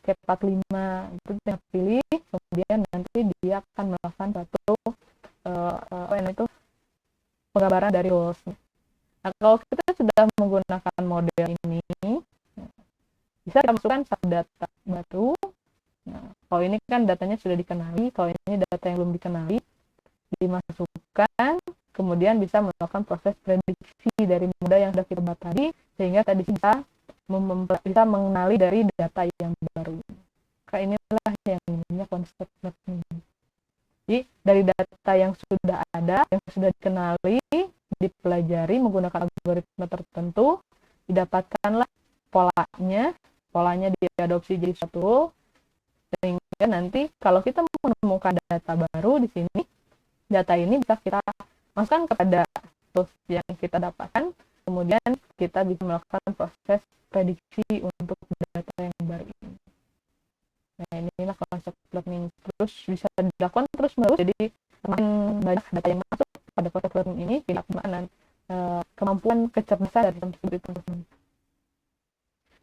C45, itu kita pilih, kemudian nanti dia akan melakukan satu itu penggambaran dari rules. Nah, kalau kita sudah menggunakan model ini, bisa kita masukkan satu data baru. Nah, kalau ini kan datanya sudah dikenali, kalau ini data yang belum dikenali, dimasukkan, kemudian bisa melakukan proses prediksi dari modal yang sudah kita buat tadi, sehingga tadi kita bisa mengenali dari data yang baru. Maka inilah yang namanya konsep learning. Jadi dari data yang sudah ada, yang sudah dikenali, dipelajari menggunakan algoritma tertentu, didapatkanlah polanya diadopsi jadi satu, sehingga nanti kalau kita menemukan data baru di sini, data ini bisa kita masukkan kepada tools yang kita dapatkan, kemudian kita bisa melakukan proses prediksi untuk data yang baru ini. Nah, inilah konsep learning, terus bisa dilakukan terus menerus, jadi semakin banyak data yang masuk pada proses learning ini, dilakukan kemampuan kecerdasan dari sistem tersebut itu.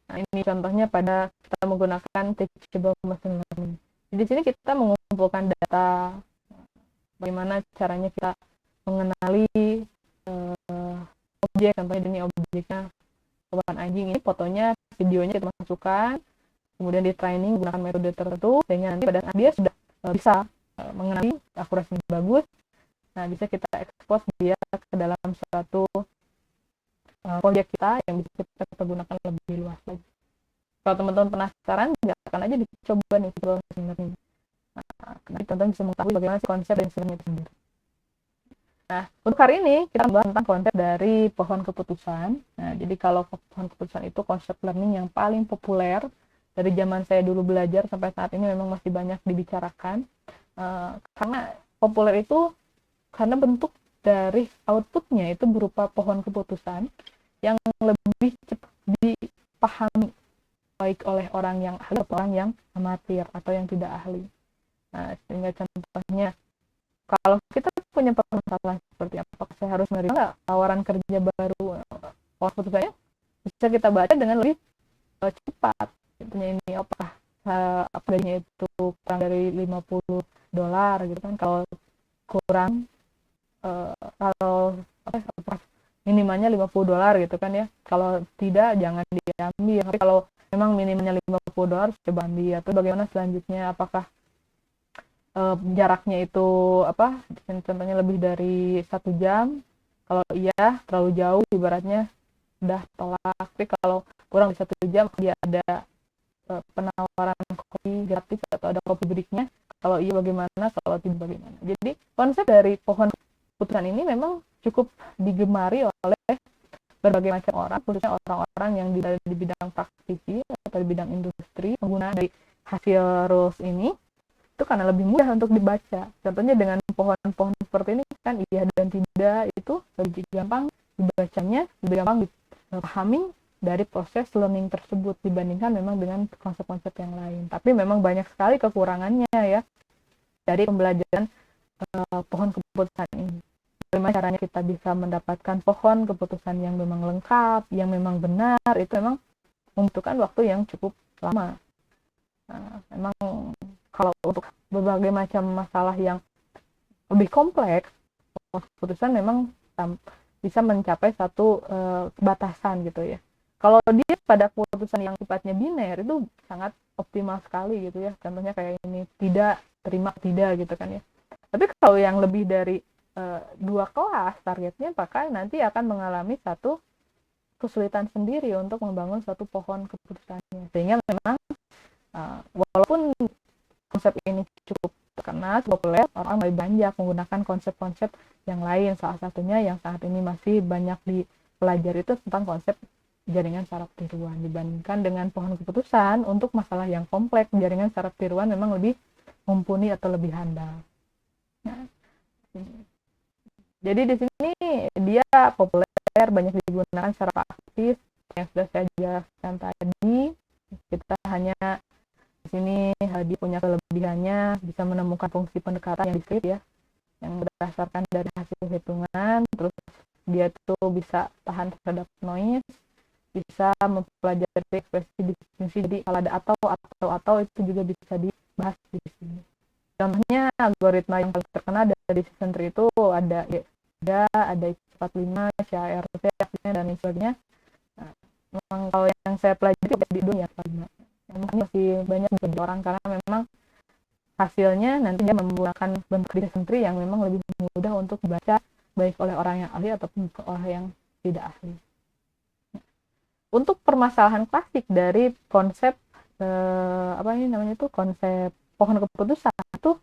Nah, ini contohnya pada kita menggunakan teachable machine learning. Di sini kita mengumpulkan data, bagaimana caranya kita mengenali objek, contohnya ini objeknya hewan anjing, ini fotonya, videonya kita masukkan, kemudian di training menggunakan metode tertentu, sehingga nanti pada saat dia sudah bisa mengenali, akurasinya bagus, nah bisa kita ekspos dia ke dalam suatu proyek kita yang bisa kita gunakan lebih luas lagi. Kalau teman-teman penasaran, silakan aja dicoba nih sebenarnya. Nah, nanti teman-teman bisa mengetahui bagaimana sih konsep dan sistemnya itu sendiri. Nah, untuk hari ini kita membahas tentang konsep dari pohon keputusan. Nah, jadi kalau pohon keputusan itu konsep learning yang paling populer dari zaman saya dulu belajar sampai saat ini, memang masih banyak dibicarakan. Karena populer itu karena bentuk dari outputnya itu berupa pohon keputusan yang lebih cepat dipahami baik oleh orang yang ahli atau orang yang amatir atau yang tidak ahli. Nah, sehingga contohnya kalau kita punya permasalahan seperti apakah saya harus menerima tawaran kerja baru, pohon keputusannya bisa kita baca dengan lebih cepat. Contohnya ini apakah gajinya itu kurang dari $50 gitu kan, kalau kurang kalau minimalnya $50 gitu kan ya, kalau tidak jangan diambil, tapi kalau memang minimalnya $50 coba ambil. Atau bagaimana selanjutnya, apakah jaraknya itu contohnya lebih dari 1 jam, kalau iya terlalu jauh ibaratnya udah tolak, tapi kalau kurang dari 1 jam dia ada penawaran kopi gratis atau ada kopi breaknya, kalau iya bagaimana, kalau tidak bagaimana. Jadi konsep dari pohon keputusan ini memang cukup digemari oleh berbagai macam orang, khususnya orang-orang yang di bidang praktisi atau di bidang industri. Pengguna dari hasil rules ini itu karena lebih mudah untuk dibaca. Contohnya dengan pohon-pohon seperti ini kan, iya dan tidak, itu lebih gampang dibacanya, lebih gampang dipahami dari proses learning tersebut dibandingkan memang dengan konsep-konsep yang lain. Tapi memang banyak sekali kekurangannya ya dari pembelajaran pohon keputusan ini. Bagaimana caranya kita bisa mendapatkan pohon keputusan yang memang lengkap, yang memang benar, itu memang membutuhkan waktu yang cukup lama. Nah, memang kalau untuk berbagai macam masalah yang lebih kompleks, pohon keputusan memang bisa mencapai satu batasan gitu ya. Kalau dia pada keputusan yang sifatnya biner itu sangat optimal sekali gitu ya. Contohnya kayak ini, tidak, terima, tidak gitu kan ya. Tapi kalau yang lebih dari 2 kelas targetnya, maka nanti akan mengalami satu kesulitan sendiri untuk membangun satu pohon keputusannya. Sehingga memang walaupun konsep ini cukup terkenal, cukup populer, orang lebih banyak menggunakan konsep-konsep yang lain. Salah satunya yang saat ini masih banyak dipelajari itu tentang konsep jaringan saraf tiruan. Dibandingkan dengan pohon keputusan, untuk masalah yang kompleks, jaringan saraf tiruan memang lebih mumpuni atau lebih handal. Nah, jadi di sini dia populer, banyak digunakan secara aktif yang sudah saya jelaskan tadi. Kita hanya di sini dia punya kelebihannya bisa menemukan fungsi pendekatan yang diskrit ya, yang berdasarkan dari hasil hitungan. Terus dia tuh bisa tahan terhadap noise, bisa mempelajari ekspresi distinksi. Jadi kalau ada atau itu juga bisa dibahas di sini. Contohnya algoritma yang paling terkenal dari season 3 itu ada X45, CART, dan lain sebagainya. Nah, memang kalau yang saya pelajari di dunia masih banyak bagi orang karena memang hasilnya nanti dia menggunakan bentuk season 3 yang memang lebih mudah untuk dibaca baik oleh orang yang ahli ataupun orang yang tidak ahli. Untuk permasalahan klasik dari konsep konsep pohon keputusan itu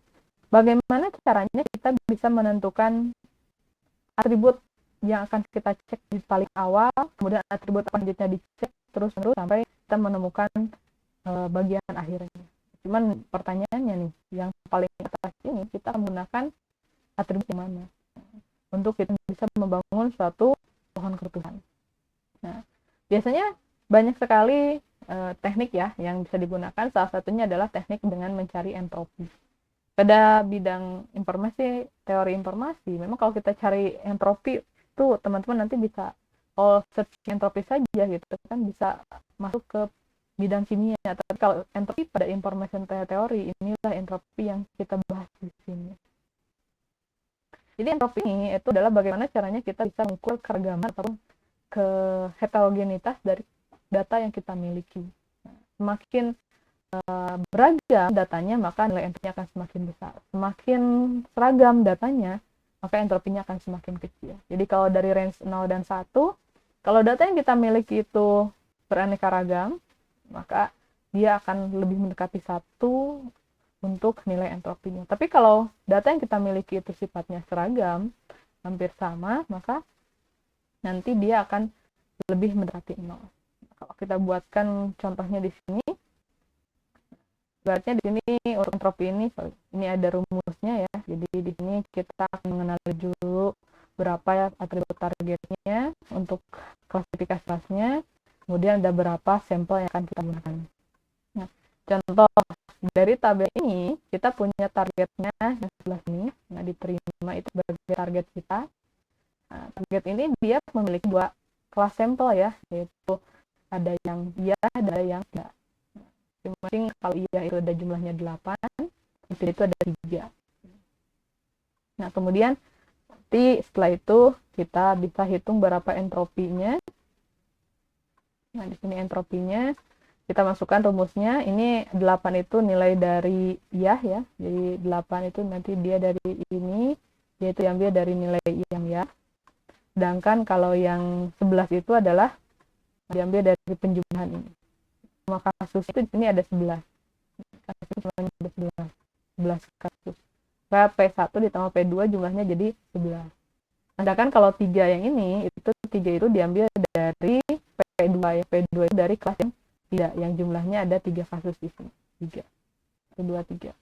bagaimana caranya kita bisa menentukan atribut yang akan kita cek di paling awal, kemudian atribut selanjutnya dicek terus sampai kita menemukan bagian akhirnya. Cuman pertanyaannya nih, yang paling atas ini kita menggunakan atribut yang mana untuk kita bisa membangun suatu pohon keputusan. Nah, biasanya banyak sekali teknik ya yang bisa digunakan. Salah satunya adalah teknik dengan mencari entropi. Pada bidang informasi, teori informasi, memang kalau kita cari entropi itu teman-teman nanti bisa search entropi saja gitu kan, bisa masuk ke bidang kimia. Tapi kalau entropi pada information teori, inilah entropi yang kita bahas di sini. Jadi entropi ini itu adalah bagaimana caranya kita bisa mengukur keragaman ataupun heterogenitas dari data yang kita miliki. Semakin beragam datanya, maka nilai entropinya akan semakin besar. Semakin seragam datanya, maka entropinya akan semakin kecil. Jadi kalau dari range 0 dan 1, kalau data yang kita miliki itu beraneka ragam, maka dia akan lebih mendekati 1 untuk nilai entropinya. Tapi kalau data yang kita miliki itu sifatnya seragam, hampir sama, maka nanti dia akan lebih mendekati 0. Kalau kita buatkan contohnya di sini, berarti di sini untuk entropi ini ada rumusnya ya. Jadi di sini kita akan mengenali dulu berapa atribut targetnya untuk klasifikasi kelasnya, kemudian ada berapa sampel yang akan kita gunakan. Nah, contoh dari tabel ini kita punya targetnya yang sebelah sini. Nah, diterima itu sebagai target kita. Nah, target ini dia memiliki 2 kelas sampel ya, yaitu ada yang iya, ada yang tidak. Masing-masing kalau iya itu ada jumlahnya 8, tidak itu ada 3. Nah, kemudian nanti setelah itu kita bisa hitung berapa entropinya. Nah, di sini entropinya kita masukkan rumusnya. Ini 8 itu nilai dari iya ya. Jadi 8 itu nanti dia dari ini, yaitu diambil dari nilai yang ya. Sedangkan kalau yang 11 itu adalah diambil dari penjumlahan ini. Maka kasus itu di sini ada 11. Kasus jumlahnya ada 11 kasus. P1 ditambah P2 jumlahnya jadi 11. Sedangkan kalau 3 yang ini, itu 3 itu diambil dari P2 ya. P2 itu dari kelas yang tidak, yang jumlahnya ada 3 kasus di sini. 3. 1, 2, 3.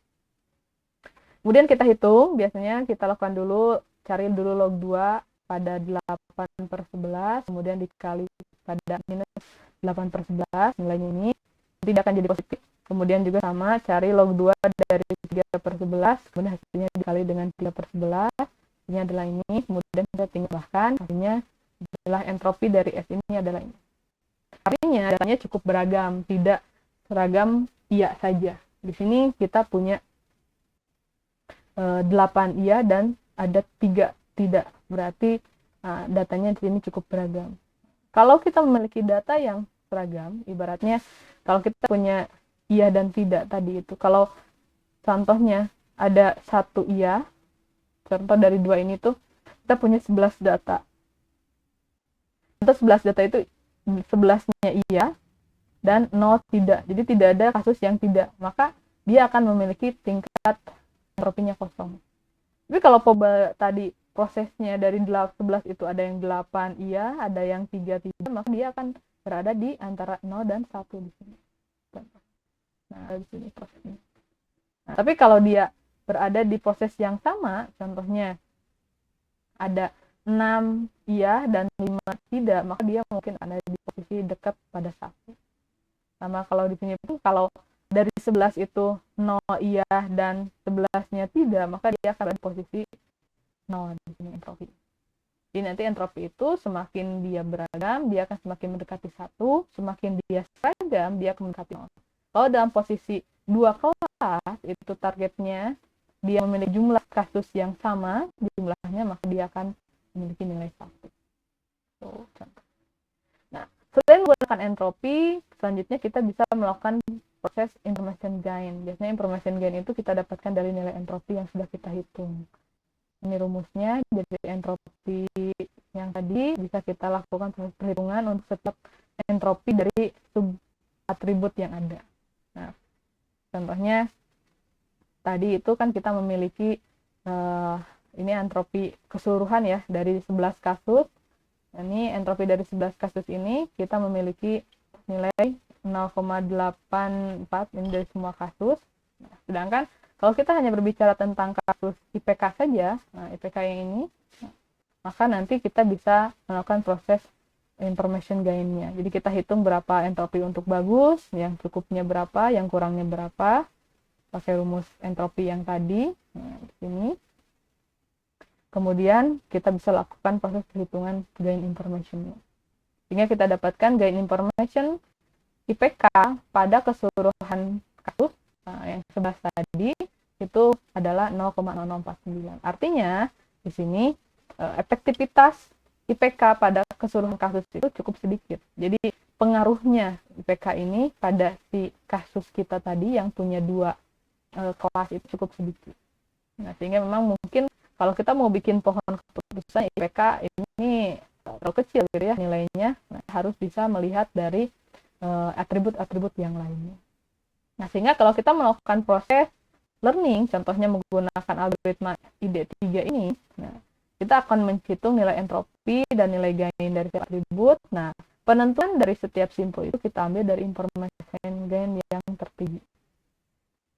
Kemudian kita hitung, biasanya kita lakukan dulu, cari dulu log 2 pada 8/11, kemudian dikali pada minus 8/11, nilainya ini tidak akan jadi positif. Kemudian juga sama, cari log 2 dari 3/11, kemudian hasilnya dikali dengan 3/11, ini adalah ini, kemudian kita tambahkan, hasilnya adalah entropi dari S ini adalah ini. Artinya datanya cukup beragam, tidak seragam iya saja. Di sini kita punya 8 iya dan ada 3 tidak. Berarti datanya di sini cukup beragam. Kalau kita memiliki data yang seragam, ibaratnya kalau kita punya iya dan tidak tadi itu, kalau contohnya ada 1 iya, contoh dari 2 ini tuh kita punya 11 data. Untuk 11 data itu 11-nya iya dan 0 tidak. Jadi tidak ada kasus yang tidak. Maka dia akan memiliki tingkat entropinya kosong. Tapi kalau tadi prosesnya dari 11 itu ada yang 8 iya, ada yang 3 tidak, maka dia akan berada di antara 0 dan 1 di sini. Nah, di sini prosesnya. Nah, tapi kalau dia berada di proses yang sama, contohnya ada 6 iya dan 5 tidak, maka dia mungkin ada di posisi dekat pada 1. Sama kalau di sini pun, kalau dari 11 itu 0 iya dan 11-nya tidak, maka dia akan ada di posisi 0 di sini entropi. Jadi nanti entropi itu semakin dia beragam, dia akan semakin mendekati 1, semakin dia seragam, dia akan mendekati 0. Kalau dalam posisi 2 kelas, itu targetnya dia memiliki jumlah kasus yang sama jumlahnya, maka dia akan memiliki nilai 1. Contoh. Nah, selain menggunakan entropi, selanjutnya kita bisa melakukan proses information gain. Biasanya information gain itu kita dapatkan dari nilai entropi yang sudah kita hitung. Ini rumusnya, jadi entropi yang tadi bisa kita lakukan proses perhitungan untuk setiap entropi dari sub atribut yang ada. Nah, contohnya tadi itu kan kita memiliki ini entropi keseluruhan ya dari 11 kasus. Ini entropi dari 11 kasus ini kita memiliki nilai 0,84 ini dari semua kasus. Nah, sedangkan kalau kita hanya berbicara tentang kasus IPK saja, nah IPK yang ini, maka nanti kita bisa melakukan proses information gain-nya. Jadi kita hitung berapa entropi untuk bagus, yang cukupnya berapa, yang kurangnya berapa, pakai rumus entropi yang tadi. Nah, di sini. Kemudian kita bisa lakukan proses perhitungan gain information-nya. Sehingga kita dapatkan gain information IPK pada keseluruhan kasus yang 11 tadi itu adalah 0,0049. Artinya di sini efektivitas IPK pada keseluruhan kasus itu cukup sedikit. Jadi pengaruhnya IPK ini pada si kasus kita tadi yang punya 2 kelas itu cukup sedikit. Nah, sehingga memang mungkin kalau kita mau bikin pohon keputusan IPK ini terlalu kecil gitu ya nilainya, nah, harus bisa melihat dari atribut-atribut yang lainnya. Nah, sehingga kalau kita melakukan proses learning, contohnya menggunakan algoritma ID3 ini, nah, kita akan menghitung nilai entropi dan nilai gain dari setiap atribut. Nah, penentuan dari setiap simpul itu kita ambil dari information gain yang tertinggi.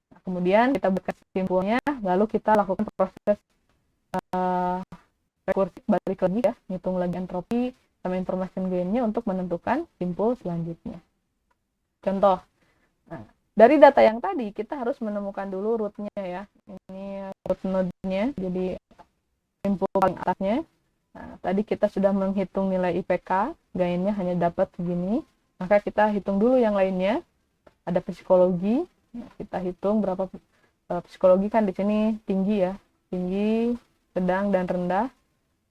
Nah, kemudian kita buat simpulnya, lalu kita lakukan proses rekursif, balik lagi ya, hitung lagi entropi sama information gain-nya untuk menentukan simpul selanjutnya. Contoh, nah, dari data yang tadi kita harus menemukan dulu root-nya ya. Ini root node-nya, jadi simpul paling atasnya. Nah, tadi kita sudah menghitung nilai IPK, gain-nya hanya dapat segini. Maka kita hitung dulu yang lainnya. Ada psikologi, nah, kita hitung berapa psikologi kan di sini tinggi ya, tinggi, sedang dan rendah.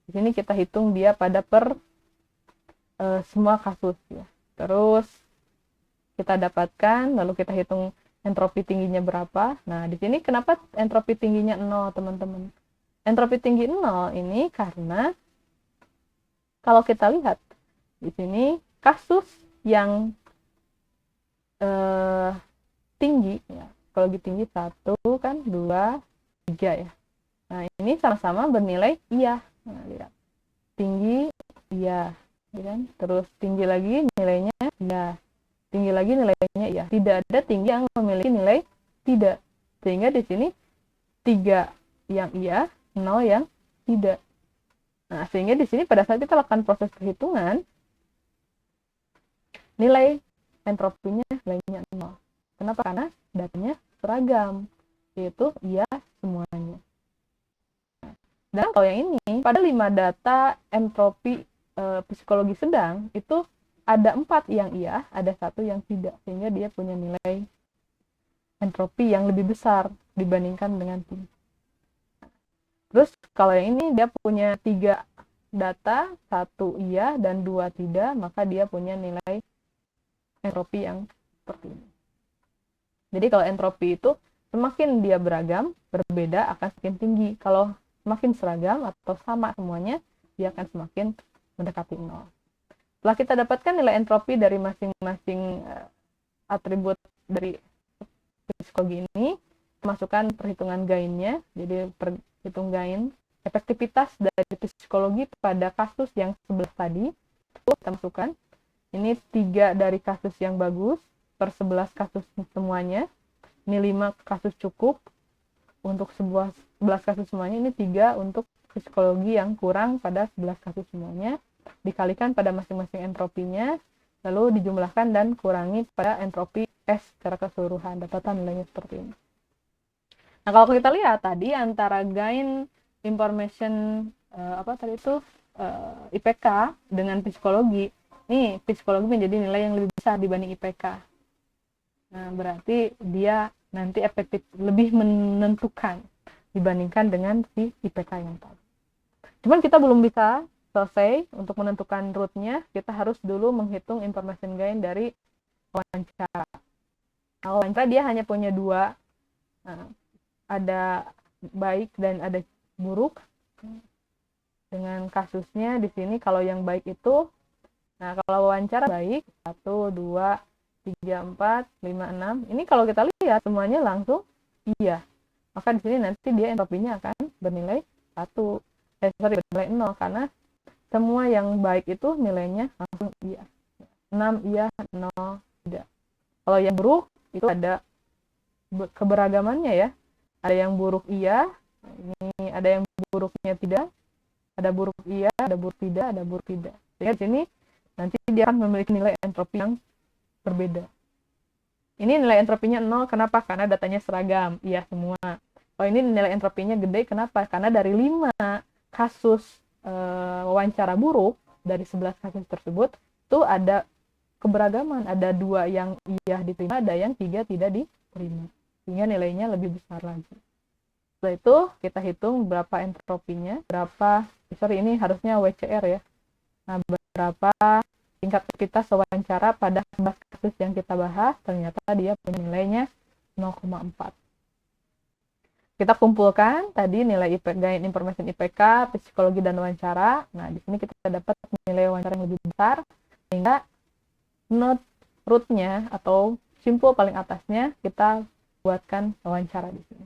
Di sini kita hitung dia pada per semua kasus ya. Terus kita dapatkan, lalu kita hitung entropi tingginya berapa. Nah, di sini kenapa entropi tingginya 0, teman-teman? Entropi tinggi 0 ini karena kalau kita lihat di sini kasus yang tinggi ya. Kalau lebih tinggi 1 kan, 2, 3 ya. Nah, ini sama-sama bernilai iya. Nah, lihat. Tinggi iya, ya kan? Terus tinggi lagi nilainya iya. Tinggi lagi nilainya iya. Tidak ada tinggi yang memiliki nilai tidak. Sehingga di sini 3 yang iya, 0 yang tidak. Nah, sehingga di sini pada saat kita lakukan proses perhitungan, nilai entropinya nilainya 0. Kenapa? Karena datanya seragam, yaitu iya semuanya. Dan kalau yang ini, pada 5 data entropi psikologi sedang, itu ada 4 yang iya, ada 1 yang tidak. Sehingga dia punya nilai entropi yang lebih besar dibandingkan dengan tim. Terus kalau yang ini dia punya 3 data, 1 iya dan 2 tidak, maka dia punya nilai entropi yang seperti ini. Jadi kalau entropi itu semakin dia beragam, berbeda akan semakin tinggi. Kalau semakin seragam atau sama semuanya, dia akan semakin mendekati 0. Setelah kita dapatkan nilai entropi dari masing-masing atribut dari psikologi ini, masukkan perhitungan gainnya. Jadi perhitung gain efektivitas dari psikologi pada kasus yang 11 tadi, itu kita masukkan. Ini 3 dari kasus yang bagus per 11 kasus semuanya. Ini 5 kasus cukup untuk 11 kasus semuanya. Ini 3 untuk psikologi yang kurang pada 11 kasus semuanya. Dikalikan pada masing-masing entropinya, lalu dijumlahkan dan kurangi pada entropi S secara keseluruhan. Dapatan nilainya seperti ini. Nah, kalau kita lihat tadi antara gain information IPK dengan psikologi, nih psikologi menjadi nilai yang lebih besar dibanding IPK. Nah, berarti dia nanti efektif lebih menentukan dibandingkan dengan si IPK yang tadi. Cuman kita belum bisa selesai untuk menentukan rootnya, kita harus dulu menghitung information gain dari wawancara. Nah, wawancara dia hanya punya 2, ada baik dan ada buruk. Dengan kasusnya di sini kalau yang baik itu, nah kalau wawancara baik 1, 2, 3, 4, 5, 6. Ini kalau kita lihat semuanya langsung iya. Maka di sini nanti dia entropinya akan bernilai 0 karena semua yang baik itu nilainya langsung iya. 6 iya, 0 tidak. Kalau yang buruk itu ada keberagamannya ya. Ada yang buruk iya, ini ada yang buruknya tidak, ada buruk iya, ada buruk tidak, ada buruk tidak. Sehingga di sini nanti dia akan memiliki nilai entropi yang berbeda. Ini nilai entropinya 0, kenapa? Karena datanya seragam, iya semua. Oh, ini nilai entropinya gede, kenapa? Karena dari 5 kasus wawancara buruk, dari 11 kasus tersebut, itu ada keberagaman, ada 2 yang iya diterima, ada yang 3 tidak diterima. Sehingga nilainya lebih besar lagi. Setelah itu kita hitung berapa entropinya, ini harusnya WCR ya. Nah, berapa tingkat aktivitas wawancara pada 11 kasus yang kita bahas, ternyata dia punya nilainya 0,4. Kita kumpulkan tadi nilai gain information IPK, psikologi dan wawancara. Nah, di sini kita dapat nilai wawancara yang lebih besar, sehingga note rootnya atau simpul paling atasnya kita buatkan wawancara di sini.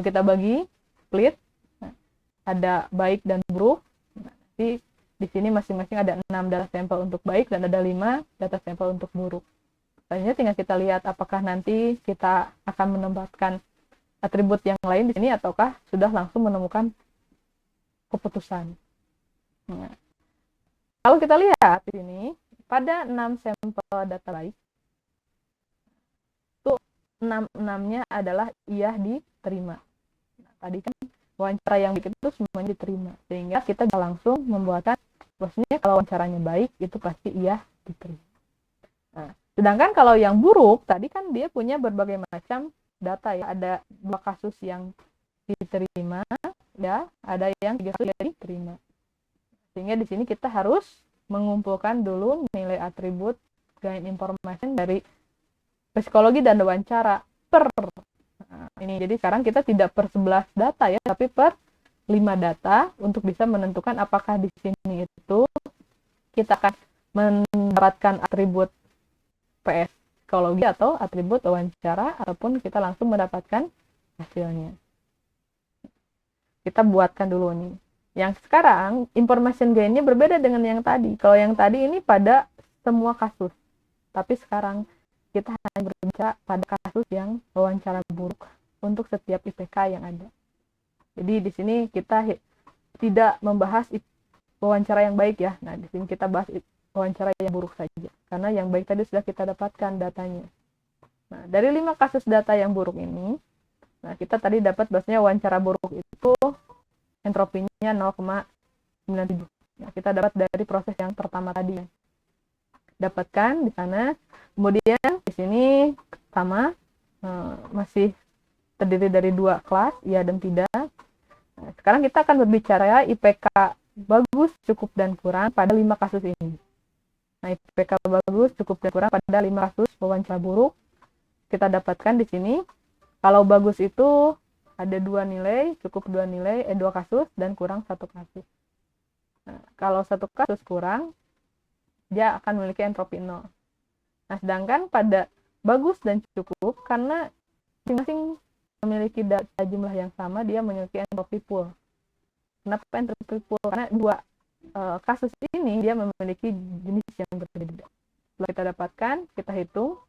Kita bagi split, nah, ada baik dan buruk. Nah, nanti di sini masing-masing ada 6 data sampel untuk baik dan ada 5 data sampel untuk buruk. Selanjutnya tinggal kita lihat apakah nanti kita akan menempatkan atribut yang lain di sini ataukah sudah langsung menemukan keputusan. Nah, kalau kita lihat di sini pada 6 sampel data baik, itu 6-nya adalah iya diterima. Nah, tadi kan wawancara yang baik itu semuanya diterima, sehingga kita bisa langsung membuatkan, maksudnya kalau wawancaranya baik itu pasti iya diterima. Nah, sedangkan kalau yang buruk tadi kan dia punya berbagai macam data ya, ada 2 kasus yang diterima ya, ada yang 3 kasus yang diterima. Sehingga di sini kita harus mengumpulkan dulu nilai atribut gain information dari psikologi dan wawancara per ini. Jadi sekarang kita tidak per 11 data ya, tapi per 5 data untuk bisa menentukan apakah di sini itu kita akan mendapatkan atribut PS psikologi atau atribut wawancara, ataupun kita langsung mendapatkan hasilnya. Kita buatkan dulu nih. Yang sekarang information gain-nya berbeda dengan yang tadi. Kalau yang tadi ini pada semua kasus, tapi sekarang kita hanya berbicara pada kasus yang wawancara buruk untuk setiap IPK yang ada. Jadi di sini kita tidak membahas wawancara yang baik ya. Nah, di sini kita bahas wawancara yang buruk saja. Karena yang baik tadi sudah kita dapatkan datanya. Nah, dari 5 kasus data yang buruk ini, nah kita tadi dapat bahwasanya wawancara buruk itu entropinya 0,97. Nah, kita dapat dari proses yang pertama tadi. Dapatkan di sana. Kemudian di sini sama masih terdiri dari 2 kelas, iya dan tidak. Nah, sekarang kita akan berbicara IPK bagus, cukup dan kurang pada 5 kasus ini. Nah, IPK bagus, cukup dan kurang pada 5 kasus wawancara buruk. Kita dapatkan di sini. Kalau bagus itu ada 2 nilai, cukup 2 nilai, 2 kasus, dan kurang 1 kasus. Nah, kalau 1 kasus kurang, dia akan memiliki entropi 0. Nah, sedangkan pada bagus dan cukup, karena masing-masing memiliki data jumlah yang sama, dia memiliki entropi pool. Kenapa entropi pool? Karena 2 kasus ini dia memiliki jenis yang berbeda. setelah kita dapatkan, kita hitung.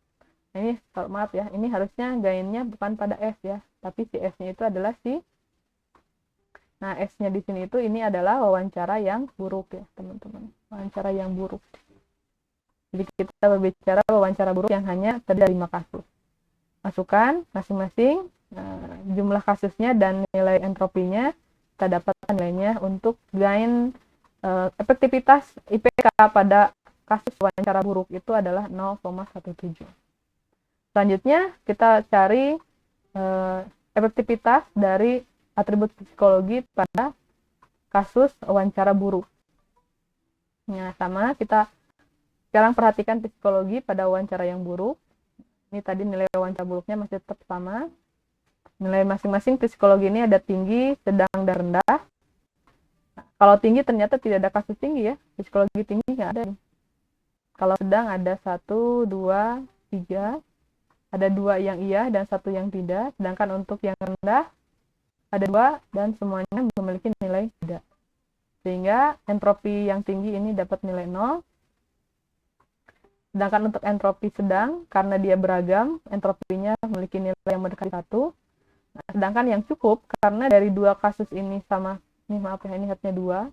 Nah, ini maaf ya, ini harusnya gainnya bukan pada S ya, tapi si S-nya itu adalah si. Nah, S-nya di sini itu ini adalah wawancara yang buruk ya, teman-teman. Wawancara yang buruk. Jadi kita berbicara wawancara buruk yang hanya terdiri dari 5 kasus. Masukkan masing-masing jumlah kasusnya dan nilai entropinya, kita dapatkan nilainya untuk gain efektivitas IPK pada kasus wawancara buruk itu adalah 0,17. Selanjutnya kita cari efektivitas dari atribut psikologi pada kasus wawancara buruk. Nah, sama kita sekarang perhatikan psikologi pada wawancara yang buruk. Ini tadi nilai wawancara buruknya masih tetap sama. Nilai masing-masing psikologi ini ada tinggi, sedang, dan rendah. Nah, kalau tinggi ternyata tidak ada kasus tinggi ya. Psikologi tinggi nggak ada. Kalau sedang ada 1, 2, 3. Ada 2 yang iya dan 1 yang tidak. Sedangkan untuk yang rendah ada 2 dan semuanya memiliki nilai tidak. Sehingga entropi yang tinggi ini dapat nilai 0. Sedangkan untuk entropi sedang, karena dia beragam, entropinya memiliki nilai yang mendekati 1. Nah, sedangkan yang cukup, karena dari 2 kasus ini sama, ini maaf ya, ini harusnya 2.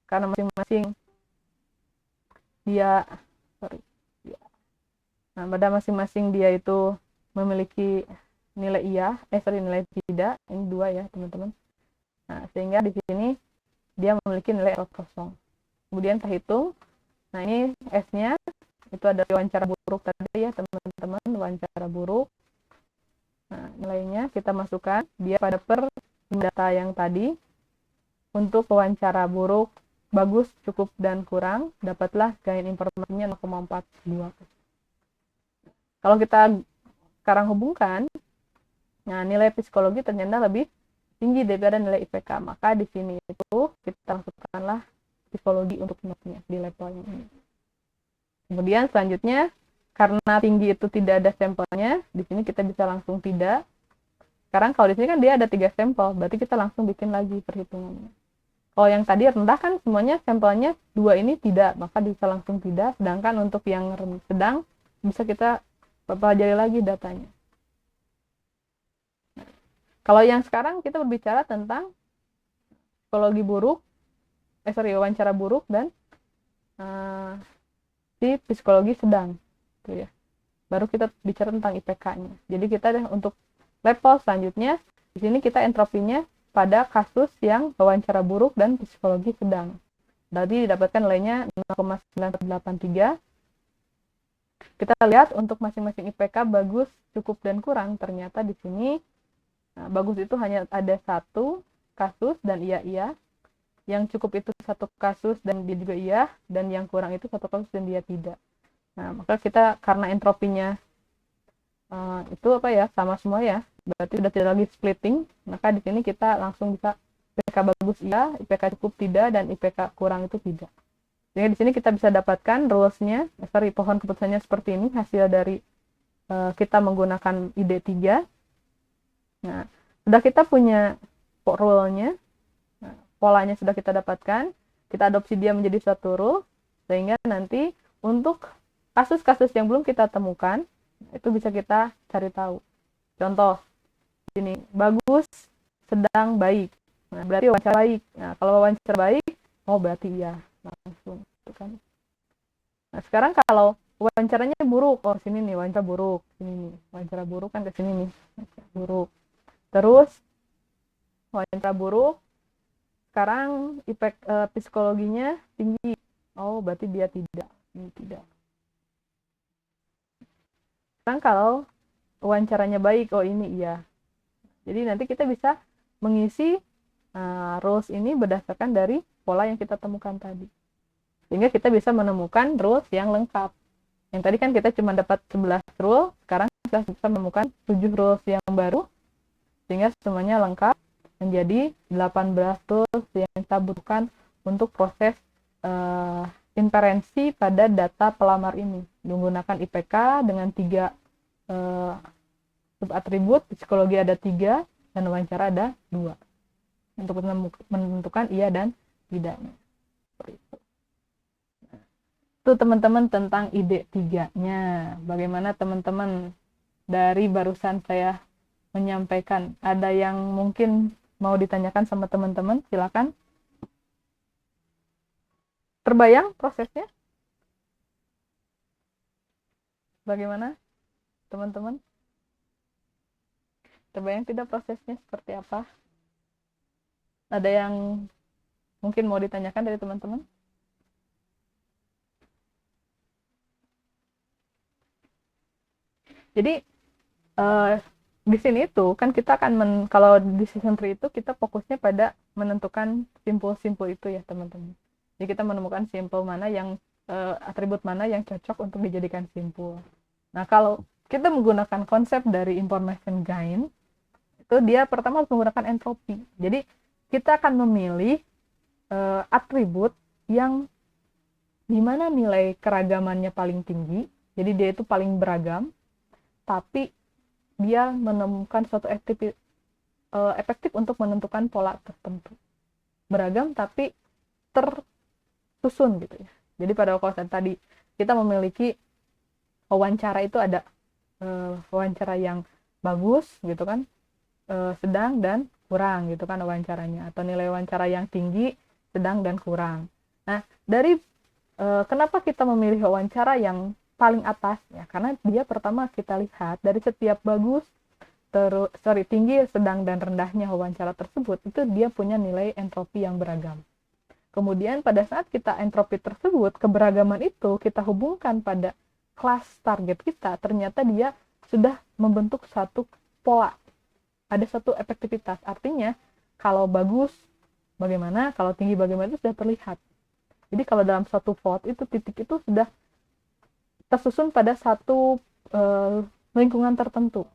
Karena masing-masing dia, nah, pada masing-masing dia itu memiliki nilai iya, nilai tidak, ini 2 ya teman-teman. Nah, sehingga di sini dia memiliki nilai kosong. Kemudian kita hitung. Nah, ini S-nya itu ada wawancara buruk tadi ya teman-teman, wawancara buruk. Nah, nilainya kita masukkan dia pada per data yang tadi. Untuk wawancara buruk bagus, cukup, dan kurang, dapatlah gain informasinya 0,42. Kalau kita sekarang hubungkan, nah nilai psikologi ternyata lebih tinggi daripada nilai IPK, maka di sini itu kita masukkanlah psikologi untuk notnya di level ini. Kemudian selanjutnya, karena tinggi itu tidak ada sampelnya, di sini kita bisa langsung tidak. Sekarang kalau di sini kan dia ada 3 sampel, berarti kita langsung bikin lagi perhitungannya. Kalau yang tadi rendah kan semuanya sampelnya 2 ini tidak, maka bisa langsung tidak. Sedangkan untuk yang sedang bisa kita pelajari lagi datanya. Kalau yang sekarang kita berbicara tentang psikologi buruk, wawancara buruk dan di psikologi sedang, gitu ya. Baru kita bicara tentang IPK-nya. Jadi kita untuk level selanjutnya, di sini kita entropinya pada kasus yang wawancara buruk dan psikologi sedang. Berarti didapatkan nilainya 0,983. Kita lihat untuk masing-masing IPK bagus, cukup, dan kurang. Ternyata di sini bagus itu hanya ada 1 kasus dan iya. Yang cukup itu 1 kasus dan dia juga iya, dan yang kurang itu 1 kasus dan dia tidak. Nah, maka kita karena entropinya itu sama semua ya, berarti sudah tidak lagi splitting, maka di sini kita langsung bisa IPK bagus iya, IPK cukup tidak, dan IPK kurang itu tidak. Jadi di sini kita bisa dapatkan rules-nya, pohon keputusannya seperti ini, hasil dari kita menggunakan ide 3. Nah, sudah kita punya rule-nya, polanya sudah kita dapatkan, kita adopsi dia menjadi suatu rule, sehingga nanti untuk kasus-kasus yang belum kita temukan, itu bisa kita cari tahu. Contoh, ini bagus, sedang, baik. Nah, berarti wawancara baik. Nah, kalau wawancara baik, oh berarti iya, langsung. Gitu kan. Nah, sekarang kalau wawancaranya buruk, oh sini nih, wawancara buruk. Sini nih, wawancara buruk kan ke sini nih, buruk. Terus, wawancara buruk, sekarang psikologinya tinggi, oh berarti dia tidak, ini tidak. Sekarang kalau wawancaranya baik, oh ini iya. Jadi nanti kita bisa mengisi rules ini berdasarkan dari pola yang kita temukan tadi, sehingga kita bisa menemukan rules yang lengkap. Yang tadi kan kita cuma dapat 11 rule, sekarang kita bisa menemukan 7 rules yang baru, sehingga semuanya lengkap menjadi 18 tools yang kita butuhkan untuk proses inferensi pada data pelamar ini menggunakan IPK dengan 3 subatribut, psikologi ada 3 dan wawancara ada 2 untuk menentukan iya dan tidaknya. Seperti itu. Itu teman-teman tentang ide tiganya. Bagaimana teman-teman dari barusan saya menyampaikan? Ada yang mungkin mau ditanyakan sama teman-teman? Silakan. Terbayang prosesnya? Bagaimana teman-teman? Terbayang tidak prosesnya seperti apa? Ada yang mungkin mau ditanyakan dari teman-teman? Jadi di sini itu kan kita akan kalau di season 3 itu kita fokusnya pada menentukan simpul-simpul itu ya teman-teman. Jadi kita menemukan simpul mana yang atribut mana yang cocok untuk dijadikan simpul. Nah kalau kita menggunakan konsep dari information gain, itu dia pertama harus menggunakan entropi. Jadi kita akan memilih atribut yang dimana nilai keragamannya paling tinggi, jadi dia itu paling beragam, tapi dia menemukan suatu efektif untuk menentukan pola tertentu. Beragam tapi tersusun gitu ya. Jadi pada konsep tadi kita memiliki wawancara itu ada wawancara yang bagus gitu kan, sedang dan kurang gitu kan wawancaranya, atau nilai wawancara yang tinggi, sedang dan kurang. Nah, dari kenapa kita memilih wawancara yang paling atas ya? Karena dia pertama kita lihat dari setiap bagus tinggi, sedang dan rendahnya wawancara tersebut itu dia punya nilai entropi yang beragam. Kemudian pada saat kita entropi tersebut, keberagaman itu kita hubungkan pada kelas target kita, ternyata dia sudah membentuk satu pola. Ada satu efektivitas. Artinya kalau bagus bagaimana, kalau tinggi bagaimana itu sudah terlihat. Jadi kalau dalam satu vote itu titik itu sudah tersusun pada satu lingkungan tertentu.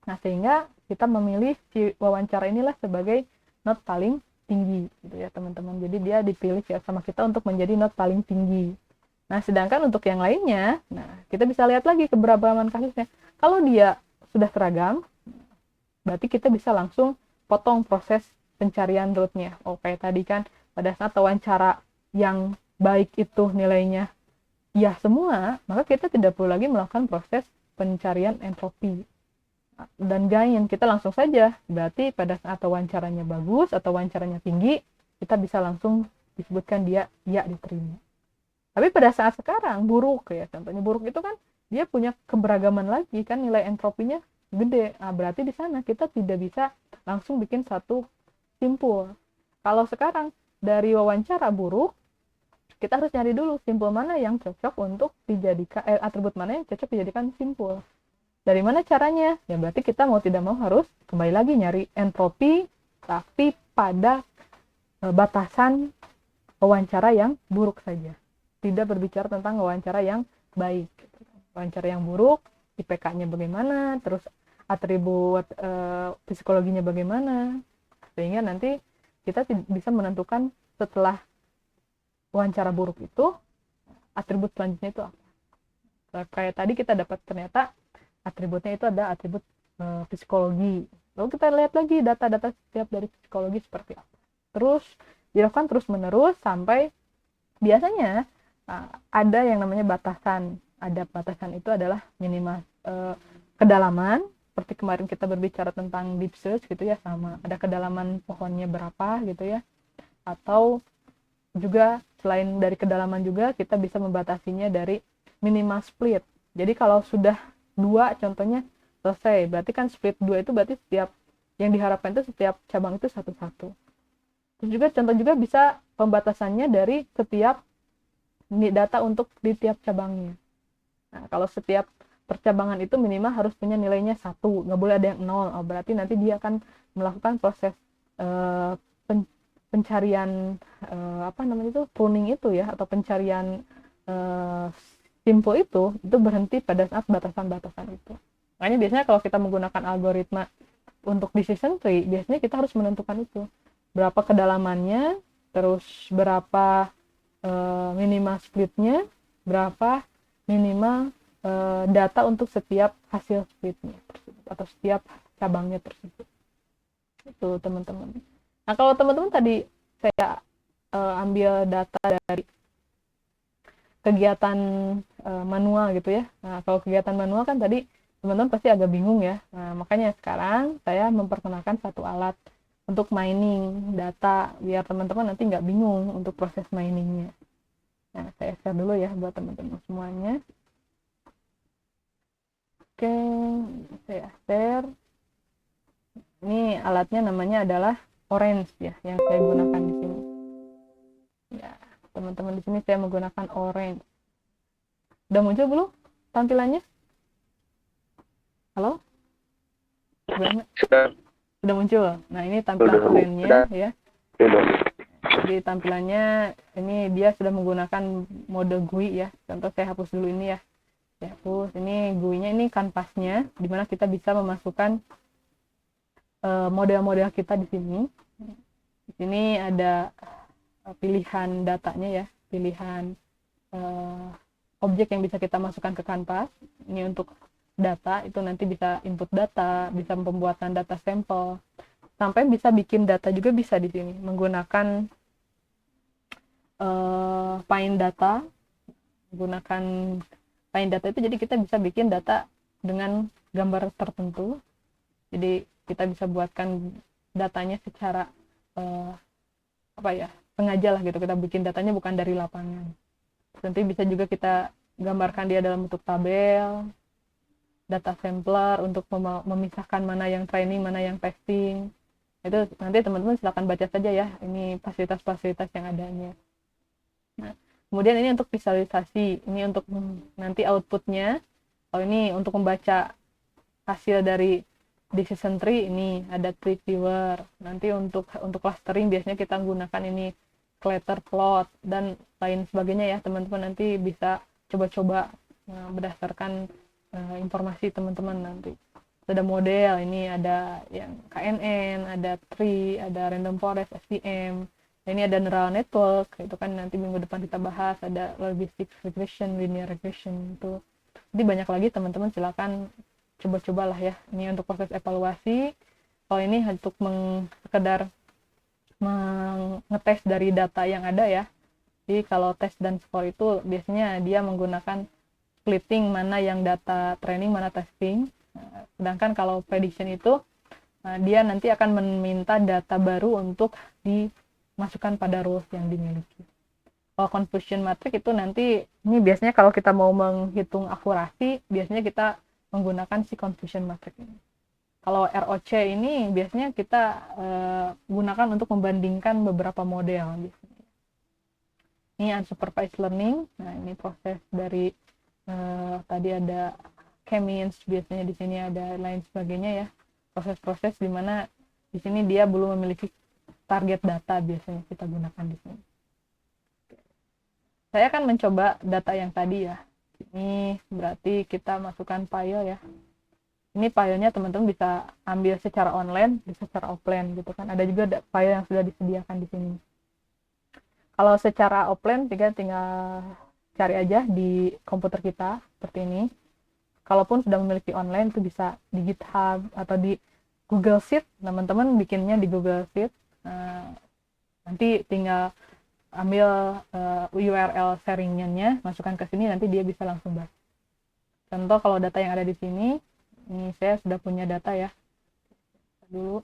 Nah, sehingga kita memilih si wawancara inilah sebagai not paling tinggi gitu ya, teman-teman. Jadi dia dipilih ya sama kita untuk menjadi not paling tinggi. Nah, sedangkan untuk yang lainnya, nah kita bisa lihat lagi keberagaman kasusnya. Kalau dia sudah seragam, berarti kita bisa langsung potong proses pencarian rootnya. Oh, kayak tadi kan pada saat wawancara yang baik itu nilainya ya semua, maka kita tidak perlu lagi melakukan proses pencarian entropi dan gain. Kita langsung saja, berarti pada saat wawancaranya bagus atau wawancaranya tinggi, kita bisa langsung disebutkan dia ya diterima. Tapi pada saat sekarang buruk ya, contohnya buruk itu kan dia punya keberagaman lagi kan, nilai entropinya gede. Nah, berarti di sana kita tidak bisa langsung bikin satu simpul. Kalau sekarang dari wawancara buruk, kita harus nyari dulu simpul mana yang cocok untuk dijadikan atribut mana yang cocok dijadikan simpul. Dari mana caranya? Ya berarti kita mau tidak mau harus kembali lagi nyari entropi, tapi pada batasan wawancara yang buruk saja. Tidak berbicara tentang wawancara yang baik. Wawancara yang buruk, IPK-nya bagaimana, terus atribut psikologinya bagaimana, sehingga nanti kita bisa menentukan setelah wawancara buruk itu atribut selanjutnya itu apa. Kayak tadi kita dapat ternyata atributnya itu ada atribut psikologi. Lalu kita lihat lagi data-data setiap dari psikologi seperti apa. Terus dilakukan terus-menerus sampai biasanya ada yang namanya batasan. Ada batasan itu adalah minimal kedalaman. Seperti kemarin kita berbicara tentang deep search gitu ya, sama ada kedalaman pohonnya berapa gitu ya. Atau juga selain dari kedalaman juga kita bisa membatasinya dari minimal split. Jadi kalau sudah 2 contohnya selesai, berarti kan split 2 itu berarti setiap yang diharapkan itu setiap cabang itu satu-satu. Terus juga contoh juga bisa pembatasannya dari setiap data untuk di tiap cabangnya. Nah, kalau setiap percabangan itu minimal harus punya nilainya 1, nggak boleh ada yang 0. Oh, berarti nanti dia akan melakukan proses pencarian apa namanya itu pruning itu ya, atau pencarian simpul itu berhenti pada saat batasan-batasan itu. Makanya biasanya kalau kita menggunakan algoritma untuk decision tree, biasanya kita harus menentukan itu berapa kedalamannya, terus berapa minimal splitnya, berapa minimal data untuk setiap hasil splitnya tersebut, atau setiap cabangnya tersebut. Itu teman-teman. Nah, kalau teman-teman tadi saya ambil data dari kegiatan manual gitu ya. Nah, kalau kegiatan manual kan tadi teman-teman pasti agak bingung ya. Nah, makanya sekarang saya memperkenalkan satu alat untuk mining data biar teman-teman nanti nggak bingung untuk proses miningnya. Nah, saya share dulu ya buat teman-teman semuanya. Oke, saya share. Ini alatnya namanya adalah Orange ya, yang saya gunakan di sini. Ya, teman-teman di sini saya menggunakan Orange. Udah muncul belum tampilannya? Halo? Sudah, Sudah muncul. Nah, ini tampilan Orange-nya ya. sudah. Jadi tampilannya ini dia sudah menggunakan mode GUI ya. Contoh saya hapus dulu ini ya. Saya hapus. Ini GUI-nya, ini kanvasnya dimana kita bisa memasukkan model-model kita di sini. Di sini ada pilihan datanya ya, pilihan objek yang bisa kita masukkan ke kanvas. Ini untuk data, itu nanti bisa input data, bisa pembuatan data sampel, sampai bisa bikin data juga bisa di sini menggunakan Find Data. Menggunakan Find Data itu jadi kita bisa bikin data dengan gambar tertentu. Jadi kita bisa buatkan datanya secara sengaja lah gitu, kita bikin datanya bukan dari lapangan. Nanti bisa juga kita gambarkan dia dalam bentuk tabel, data sampler untuk memisahkan mana yang training, mana yang testing. Itu nanti teman-teman silakan baca saja ya, ini fasilitas-fasilitas yang adanya. Nah, kemudian ini untuk visualisasi, ini untuk nanti outputnya. Oh, ini untuk membaca hasil dari decision tree, ini ada tree viewer. Nanti untuk clustering biasanya kita menggunakan ini scatter plot dan lain sebagainya ya. Teman-teman nanti bisa coba-coba berdasarkan informasi teman-teman nanti. Ada model, ini ada yang KNN, ada tree, ada random forest, SVM. Ini ada neural network, itu kan nanti minggu depan kita bahas. Ada logistic regression, linear regression itu. Jadi banyak lagi teman-teman silakan coba-cobalah ya. Ini untuk proses evaluasi. Kalau ini untuk sekedar mengetes dari data yang ada ya. Jadi kalau tes dan score itu biasanya dia menggunakan splitting, mana yang data training, mana testing. Sedangkan kalau prediction itu dia nanti akan meminta data baru untuk dimasukkan pada rules yang dimiliki. Kalau confusion matrix itu nanti, ini biasanya kalau kita mau menghitung akurasi, biasanya kita menggunakan si confusion matrix ini. Kalau ROC ini biasanya kita gunakan untuk membandingkan beberapa model. Ini unsupervised learning. Nah, ini proses dari tadi ada k-means, biasanya di sini ada lain sebagainya ya. Proses-proses di mana di sini dia belum memiliki target data, biasanya kita gunakan di sini. Saya akan mencoba data yang tadi ya. Ini berarti kita masukkan file ya. Ini filenya teman-teman bisa ambil secara online, bisa secara offline gitu kan. Ada juga file yang sudah disediakan di sini. Kalau secara offline tinggal cari aja di komputer kita seperti ini. Kalaupun sudah memiliki online, itu bisa di GitHub atau di Google Sheet. Teman-teman bikinnya di Google Sheet. Nanti tinggal ambil URL sharingnya, masukkan ke sini, nanti dia bisa langsung baca. Contoh kalau data yang ada di sini, ini saya sudah punya data ya. Dulu.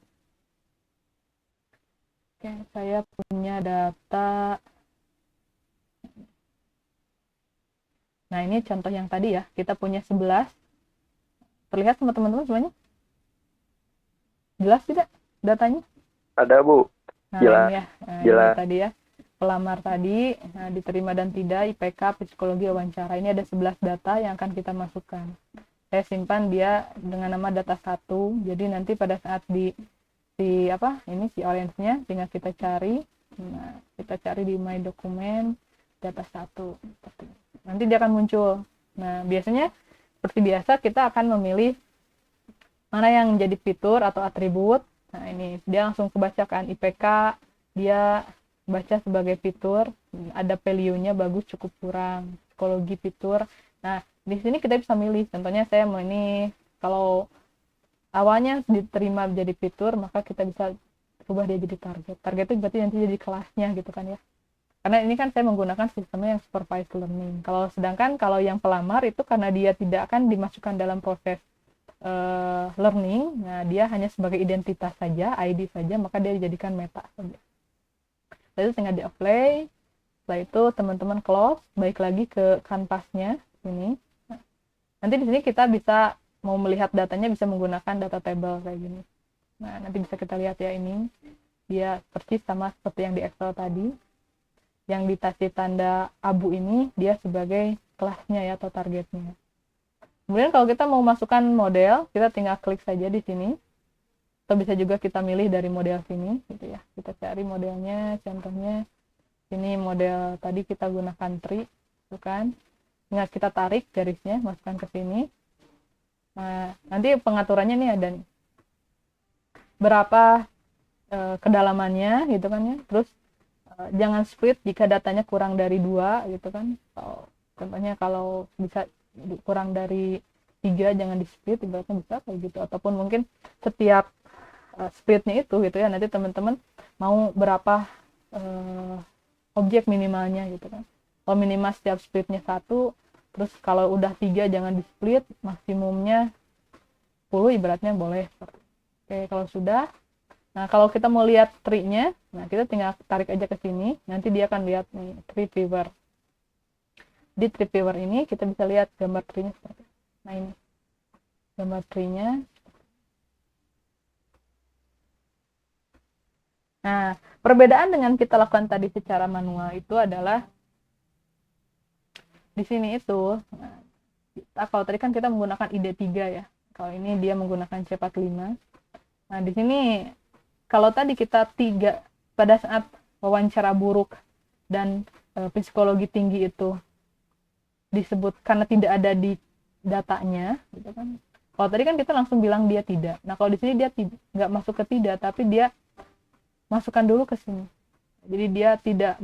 Oke, saya punya data. Nah, ini contoh yang tadi ya. Kita punya 11. Terlihat sama teman-teman semuanya? Jelas tidak datanya? Ada, Bu. Nah, Jelas. ini ya. Nah, Jelas. ini tadi ya. Pelamar tadi, diterima dan tidak, IPK, psikologi, wawancara. Ini ada 11 data yang akan kita masukkan. Saya simpan dia dengan nama data 1. Jadi nanti pada saat si orange-nya tinggal kita cari. Nah, kita cari di my dokumen data 1. Nanti dia akan muncul. Nah, biasanya seperti biasa kita akan memilih mana yang menjadi fitur atau atribut. Nah, ini dia langsung kebacakan IPK, dia baca sebagai fitur, ada value-nya bagus, cukup, kurang. Psikologi fitur. Nah, di sini kita bisa milih. Contohnya saya mau ini, kalau awalnya diterima jadi fitur, maka kita bisa ubah dia jadi target. Target itu berarti nanti jadi kelasnya gitu kan ya. Karena ini kan saya menggunakan sistemnya yang supervised learning. Sedangkan kalau yang pelamar itu karena dia tidak akan dimasukkan dalam proses learning, nah dia hanya sebagai identitas saja, ID saja, maka dia dijadikan meta saja. Setelah itu tinggal di-apply. Setelah itu teman-teman close, balik lagi ke kanvasnya ini. Nah, nanti di sini kita bisa mau melihat datanya bisa menggunakan data table kayak gini. Nah, nanti bisa kita lihat ya, ini dia persis sama seperti yang di Excel tadi. Yang dikasih tanda abu ini dia sebagai kelasnya ya, atau targetnya. Kemudian kalau kita mau masukkan model, kita tinggal klik saja di sini. Atau bisa juga kita milih dari model sini gitu ya. Kita cari modelnya, contohnya ini model tadi kita gunakan tree, gitu kan. Tinggal kita tarik garisnya, masukkan ke sini. Nah, nanti pengaturannya nih ada nih. Berapa kedalamannya gitu kan ya. Terus jangan split jika datanya kurang dari 2 gitu kan. Contohnya kalau bisa kurang dari 3 jangan di split, ibaratnya bisa kayak gitu. Ataupun mungkin setiap splitnya itu gitu ya, nanti teman-teman mau berapa objek minimalnya gitu kan. Kalau minimal setiap splitnya 1, terus kalau udah 3 jangan di split, maksimumnya 10 ibaratnya boleh. Oke, kalau sudah, nah kalau kita mau lihat tree-nya, nah kita tinggal tarik aja ke sini, nanti dia akan lihat nih tree viewer. Di tree viewer ini kita bisa lihat gambar tree-nya seperti apa. Nah ini gambar tree-nya. Nah, perbedaan dengan kita lakukan tadi secara manual itu adalah di sini itu, nah, kalau tadi kan kita menggunakan ID3 ya. Kalau ini dia menggunakan C45. Nah, di sini kalau tadi kita 3 pada saat wawancara buruk dan psikologi tinggi itu disebut karena tidak ada di datanya gitu kan. Kalau tadi kan kita langsung bilang dia tidak. Nah, kalau di sini dia nggak masuk ke tidak, tapi dia masukkan dulu ke sini. Jadi dia tidak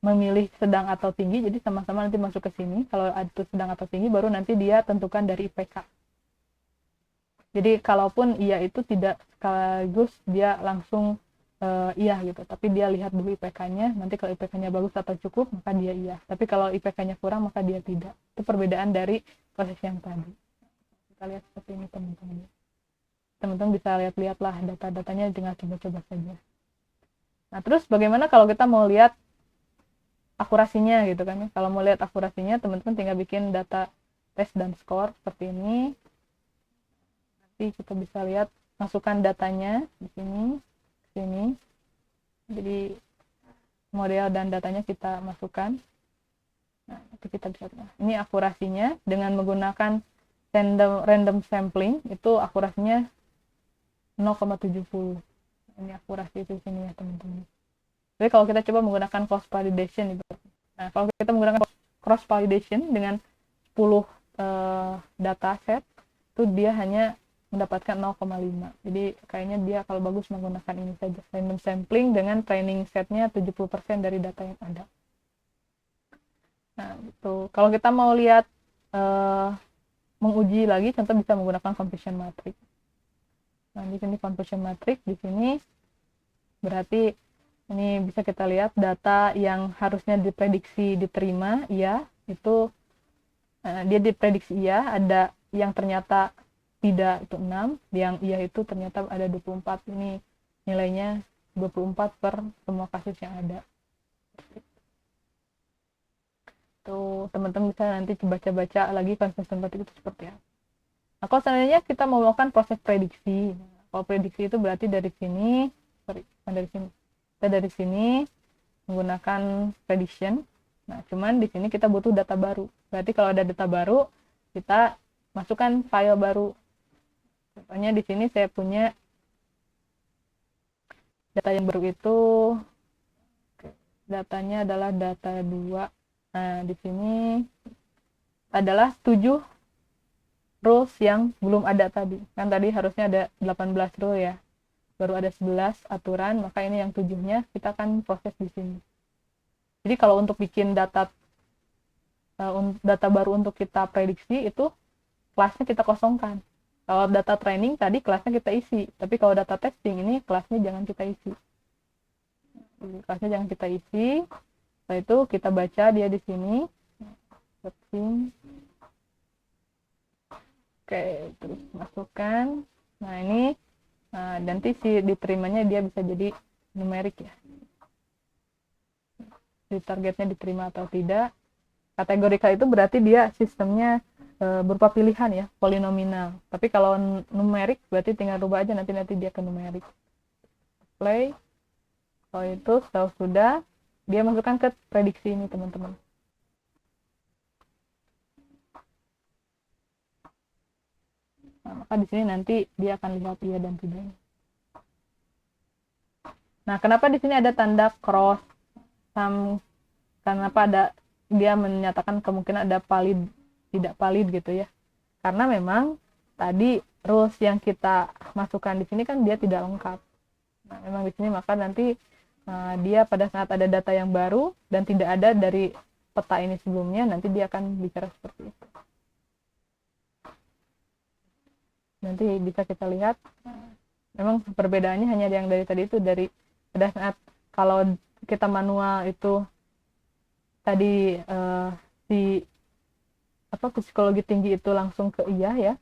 memilih sedang atau tinggi, jadi sama-sama nanti masuk ke sini. Kalau itu sedang atau tinggi, baru nanti dia tentukan dari IPK. Jadi kalaupun iya itu tidak sekaligus dia langsung iya gitu, tapi dia lihat dulu IPK-nya. Nanti kalau IPK-nya bagus atau cukup, maka dia iya. Tapi kalau IPK-nya kurang, maka dia tidak. Itu perbedaan dari proses yang tadi. Kita lihat seperti ini teman-teman. Teman-teman bisa lihat-lihatlah data-datanya dengan coba-coba saja. Nah, terus bagaimana kalau kita mau lihat akurasinya gitu kan ya. Kalau mau lihat akurasinya, teman-teman tinggal bikin data tes dan skor seperti ini. Nanti kita bisa lihat, masukkan datanya di sini. Jadi model dan datanya kita masukkan. Nah, nanti kita bisa lihat. Ini akurasinya dengan menggunakan random sampling, itu akurasinya 0,70. Ini akurasi itu sini ya teman-teman. Jadi kalau kita coba menggunakan cross validation itu. Nah, kalau kita menggunakan cross validation dengan 10 data set, itu dia hanya mendapatkan 0,5. Jadi kayaknya dia kalau bagus menggunakan ini saja, random sampling dengan training setnya 70% dari data yang ada. Nah, itu. Kalau kita mau lihat menguji lagi, contoh bisa menggunakan confusion matrix. Nah, di sini confusion matrix, di sini berarti ini bisa kita lihat data yang harusnya diprediksi diterima iya, itu dia diprediksi iya, ada yang ternyata tidak itu 6, yang iya itu ternyata ada 24. Ini nilainya 24 per semua kasus yang ada. Tuh, teman-teman bisa nanti baca-baca lagi confusion matrix itu seperti apa. Nah, kalau seandainya kita mau melakukan proses prediksi, kalau prediksi itu berarti dari sini, kita dari sini menggunakan prediction. Nah, cuman di sini kita butuh data baru. Berarti kalau ada data baru, kita masukkan file baru. Contohnya di sini saya punya data yang baru itu, datanya adalah data 2. Nah, di sini adalah 7 rules yang belum ada tadi. Kan tadi harusnya ada 18 rule ya. Baru ada 11 aturan, maka ini yang 7-nya kita akan proses di sini. Jadi kalau untuk bikin data baru untuk kita prediksi, itu kelasnya kita kosongkan. Kalau data training tadi kelasnya kita isi, tapi kalau data testing ini kelasnya jangan kita isi. Kelasnya jangan kita isi. Setelah itu kita baca dia di sini. Searching. Oke, terus masukkan. Nah, ini nanti diterimanya dia bisa jadi numerik ya. Di targetnya diterima atau tidak. Kategorikal itu berarti dia sistemnya berupa pilihan ya, polinominal. Tapi kalau numerik berarti tinggal rubah aja nanti dia ke numerik. Play. Kalau itu sudah dia masukkan ke prediksi ini teman-teman. Nah, maka di sini nanti dia akan lihat iya dan tidak. Nah, kenapa di sini ada tanda cross? Kenapa dia menyatakan kemungkinan ada valid, tidak valid gitu ya? Karena memang tadi rules yang kita masukkan di sini kan dia tidak lengkap. Nah, memang di sini maka nanti dia pada saat ada data yang baru dan tidak ada dari peta ini sebelumnya, nanti dia akan bicara seperti itu. Nanti bisa kita lihat, memang perbedaannya hanya yang dari tadi itu, dari pada saat kalau kita manual itu tadi psikologi tinggi itu langsung ke iya ya.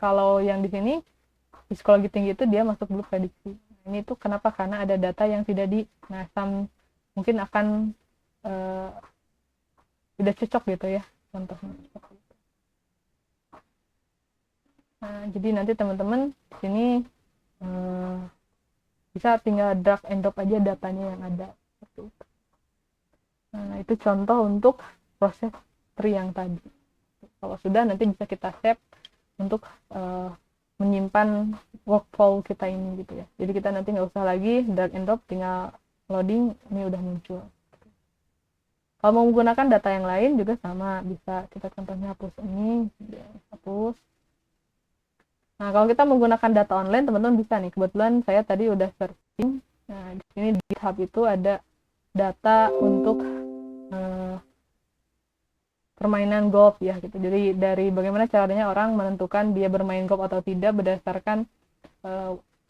Kalau yang di sini psikologi tinggi itu dia masuk dulu prediksi. Ini tuh kenapa? Karena ada data yang tidak mungkin akan tidak cocok gitu ya contohnya. Nah, jadi nanti teman-teman sini bisa tinggal drag and drop aja datanya yang ada seperti itu. Nah, itu contoh untuk proses tree yang tadi. Kalau sudah nanti bisa kita save untuk menyimpan workflow kita ini gitu ya. Jadi kita nanti nggak usah lagi drag and drop, tinggal loading, ini udah muncul. Kalau mau menggunakan data yang lain juga sama, bisa kita contohnya hapus ini, hapus. Nah, kalau kita menggunakan data online, teman-teman bisa nih. Kebetulan saya tadi udah searching. Nah, di sini di GitHub itu ada data untuk permainan golf ya gitu. Jadi dari bagaimana caranya orang menentukan dia bermain golf atau tidak berdasarkan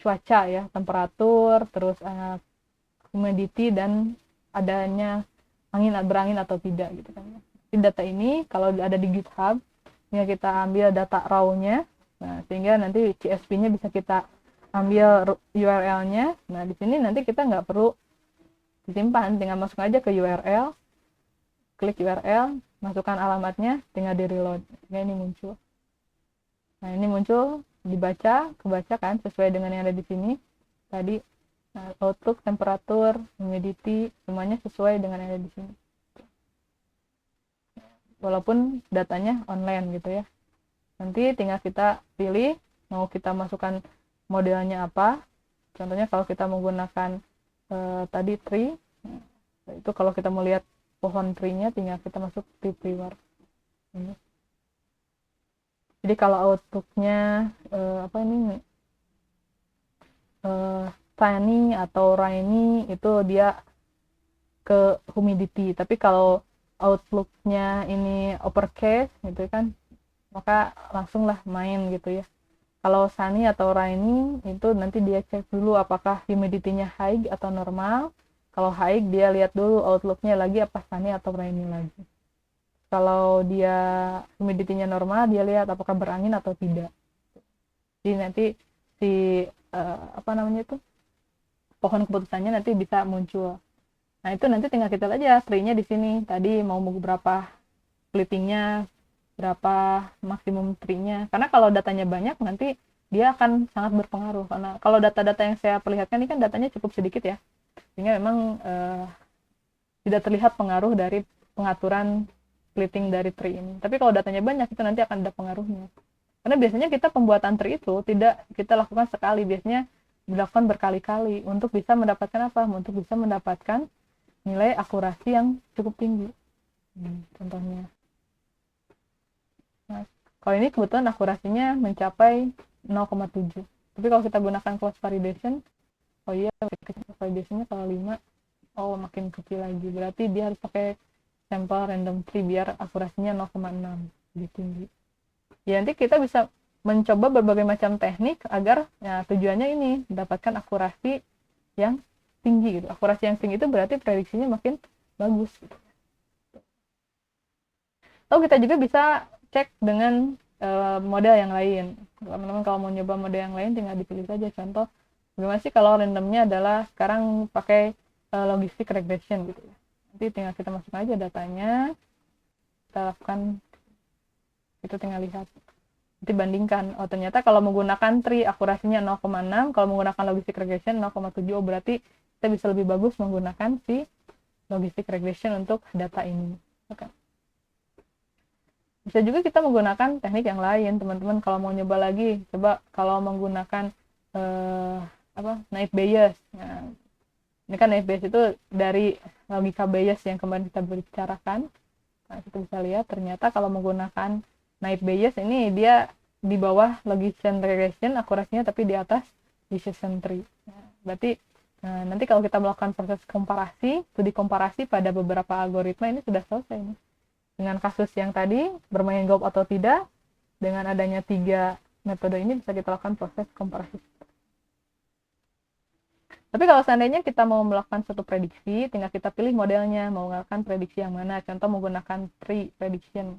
cuaca ya, temperatur, terus humidity dan adanya berangin atau tidak gitu kan. Jadi data ini kalau ada di GitHub, ya kita ambil data raw-nya. Nah, sehingga nanti CSV-nya bisa kita ambil URL-nya. Nah, di sini nanti kita nggak perlu disimpan, tinggal masuk aja ke URL, klik URL, masukkan alamatnya, tinggal di reload. Nah, ini muncul. Nah, ini muncul, kebaca kan sesuai dengan yang ada di sini. Tadi outlook, temperatur, humidity, semuanya sesuai dengan yang ada di sini. Walaupun datanya online gitu ya. Nanti tinggal kita pilih mau kita masukkan modelnya apa. Contohnya kalau kita menggunakan tadi tree, itu kalau kita mau lihat pohon tree-nya tinggal kita masuk tree viewer. Jadi kalau outlook-nya sunny atau rainy itu dia ke humidity. Tapi kalau outlook-nya ini uppercase gitu kan, maka langsunglah main gitu ya. Kalau sunny atau rainy itu nanti dia cek dulu apakah humidity-nya high atau normal. Kalau high dia lihat dulu outlook-nya lagi apa sunny atau rainy lagi. Kalau dia humidity-nya normal dia lihat apakah berangin atau tidak. Jadi nanti pohon keputusannya nanti bisa muncul. Nah, itu nanti tinggal kita aja tree-nya di sini. Tadi mau berapa splitting-nya, berapa maksimum tree-nya. Karena kalau datanya banyak nanti dia akan sangat berpengaruh. Karena kalau data-data yang saya perlihatkan ini kan datanya cukup sedikit ya. Sehingga memang tidak terlihat pengaruh dari pengaturan splitting dari tree ini. Tapi kalau datanya banyak itu nanti akan ada pengaruhnya. Karena biasanya kita pembuatan tree itu tidak kita lakukan sekali, biasanya dilakukan berkali-kali untuk bisa mendapatkan apa? Untuk bisa mendapatkan nilai akurasi yang cukup tinggi. Contohnya. Nah, kalau ini kebetulan akurasinya mencapai 0,7. Tapi kalau kita gunakan cross validation, cross validation-nya kalau 5, makin kecil lagi. Berarti dia harus pakai sampel random tree biar akurasinya 0,6, lebih tinggi. Ya, nanti kita bisa mencoba berbagai macam teknik agar tujuannya ini mendapatkan akurasi yang tinggi gitu. Akurasi yang tinggi itu berarti prediksinya makin bagus gitu. Atau kita juga bisa cek dengan model yang lain. Teman-teman kalau mau nyoba model yang lain tinggal dipilih saja. Contoh, bagaimana sih kalau randomnya adalah sekarang pakai logistic regression gitu ya. Nanti tinggal kita masukkan aja datanya, kita lakukan, itu tinggal lihat. Nanti bandingkan, oh ternyata kalau menggunakan tree akurasinya 0,6, kalau menggunakan logistic regression 0,7, oh berarti kita bisa lebih bagus menggunakan si logistic regression untuk data ini. Oke. Bisa juga kita menggunakan teknik yang lain, teman-teman. Kalau mau nyoba lagi, coba kalau menggunakan naive Bayes. Nah, ini kan naive Bayes itu dari logika Bayes yang kemarin kita bicarakan. Nah, kita bisa lihat ternyata kalau menggunakan naive Bayes ini dia di bawah logistic regression akurasinya, tapi di atas decision tree. Nah, berarti nanti kalau kita melakukan proses komparasi, studi komparasi pada beberapa algoritma ini sudah selesai nih. Dengan kasus yang tadi, bermain golf atau tidak, dengan adanya 3 metode ini bisa kita lakukan proses komparasi. Tapi kalau seandainya kita mau melakukan suatu prediksi, tinggal kita pilih modelnya, mau melakukan prediksi yang mana. Contoh menggunakan tree prediction.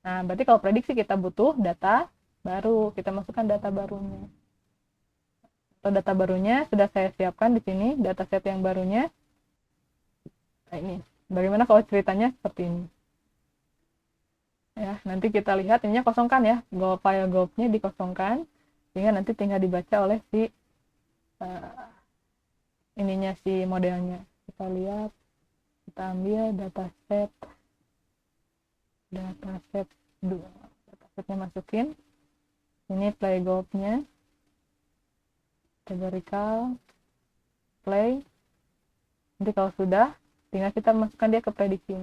Nah, berarti kalau prediksi kita butuh data baru, kita masukkan data barunya. Atau data barunya sudah saya siapkan di sini, dataset yang barunya. Nah, ini. Bagaimana kalau ceritanya seperti ini? Ya, nanti kita lihat ininya kosongkan ya, file golfnya dikosongkan, sehingga nanti tinggal dibaca oleh si ininya si modelnya. Kita lihat, kita ambil dataset 2, datasetnya masukin, ini play golfnya, categorical, play, nanti kalau sudah, tinggal kita masukkan dia ke prediksi.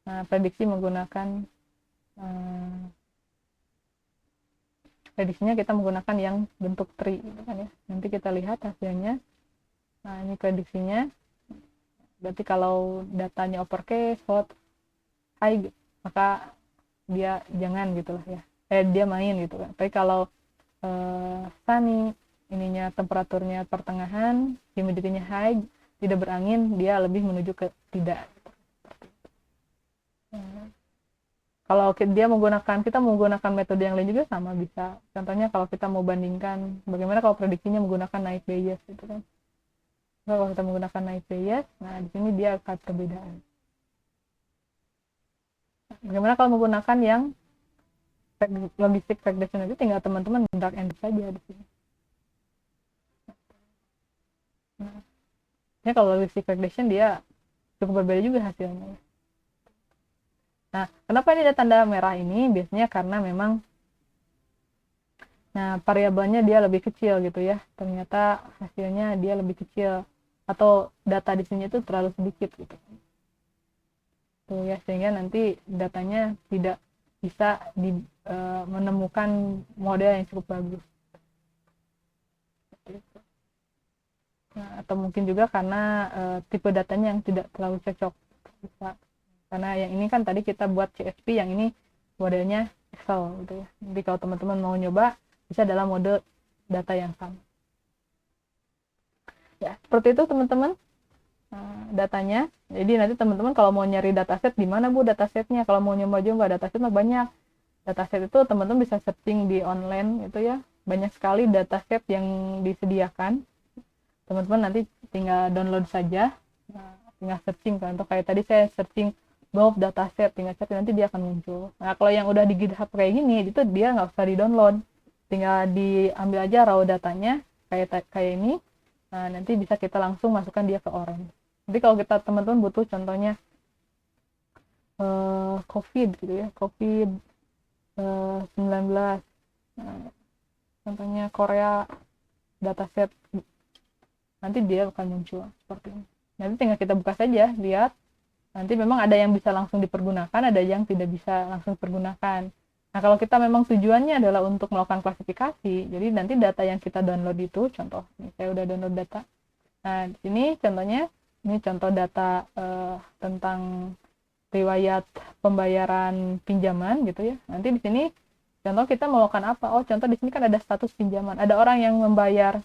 Nah, prediksi menggunakan prediksinya kita menggunakan yang bentuk tree gitu kan ya. Nanti kita lihat hasilnya. Nah, ini prediksinya. Berarti kalau datanya uppercase, hot, high, maka dia jangan gitulah ya. Dia main gitu kan. Tapi kalau sunny, ininya temperaturnya pertengahan, humidity-nya high, tidak berangin, dia lebih menuju ke tidak. Kalau kita menggunakan metode yang lain juga sama bisa. Contohnya kalau kita mau bandingkan bagaimana kalau prediksinya menggunakan naive Bayes gitu kan. Kalau kita menggunakan naive Bayes, nah di sini dia akan perbedaan. Bagaimana kalau menggunakan yang logistic regression, itu tinggal teman-teman drag and drop saja di sini. Nah, ya kalau logistic regression dia cukup berbeda juga hasilnya. Nah, kenapa ini ada tanda merah ini? Biasanya karena memang variabelnya dia lebih kecil gitu ya. Ternyata hasilnya dia lebih kecil atau data di sini itu terlalu sedikit gitu. Tuh ya, sehingga nanti datanya tidak bisa menemukan model yang cukup bagus. Nah, atau mungkin juga karena tipe datanya yang tidak terlalu cocok. Bisa. Karena yang ini kan tadi kita buat CSV, yang ini modelnya Excel gitu ya. Jadi kalau teman-teman mau nyoba bisa dalam mode data yang sama. Ya, seperti itu teman-teman datanya. Jadi nanti teman-teman kalau mau nyari dataset di mana Bu datasetnya? Kalau mau nyoba-nyoba dataset mah banyak. Dataset itu teman-teman bisa searching di online itu ya. Banyak sekali dataset yang disediakan. Teman-teman nanti tinggal download saja. Nah, tinggal searching kan. Untuk kayak tadi saya searching golf dataset, tinggal cari nanti dia akan muncul. Nah, kalau yang udah di GitHub kayak gini, itu dia nggak usah di-download, tinggal diambil aja raw datanya kayak ini. Nah, nanti bisa kita langsung masukkan dia ke Orange. Jadi kalau kita teman-teman butuh contohnya COVID gitu ya, COVID 19, contohnya Korea dataset, nanti dia akan muncul seperti ini. Nanti tinggal kita buka saja, lihat. Nanti memang ada yang bisa langsung dipergunakan, ada yang tidak bisa langsung dipergunakan. Nah, kalau kita memang tujuannya adalah untuk melakukan klasifikasi, jadi nanti data yang kita download itu, contoh, ini saya udah download data. Nah, di sini contohnya, ini contoh data tentang riwayat pembayaran pinjaman gitu ya. Nanti di sini contoh kita melakukan apa? Oh, contoh di sini kan ada status pinjaman. Ada orang yang membayar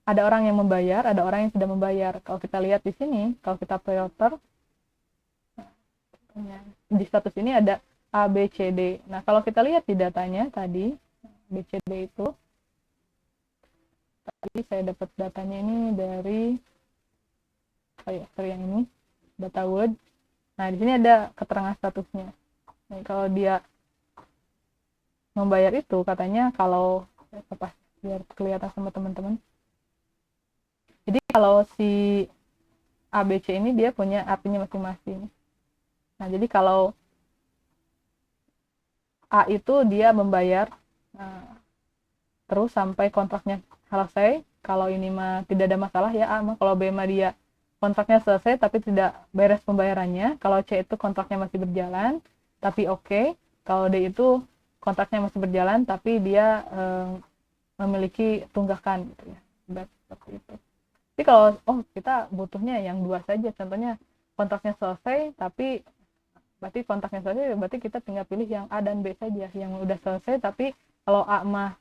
ada orang yang membayar, ada orang yang tidak membayar. Kalau kita lihat di sini, kalau kita filter di status ini ada A, B, C, D. Nah, kalau kita lihat di datanya tadi, B, C, D itu, tadi saya dapat datanya ini dari, yang ini, data Word. Nah, di sini ada keterangan statusnya. Nah, kalau dia membayar itu, katanya kalau, apa, biar kelihatan sama teman-teman. Jadi kalau si ABC ini dia punya artinya masing-masing. Nah, jadi kalau A itu dia membayar terus sampai kontraknya selesai. Kalau ini mah tidak ada masalah ya A mah. Kalau B mah dia kontraknya selesai tapi tidak beres pembayarannya. Kalau C itu kontraknya masih berjalan tapi oke. Kalau D itu kontraknya masih berjalan tapi dia memiliki tunggakan gitu ya. Seperti itu. Jadi kalau kita butuhnya yang dua saja, contohnya kontraknya selesai tapi berarti kontraknya selesai, berarti kita tinggal pilih yang A dan B saja. Yang udah selesai tapi kalau A mah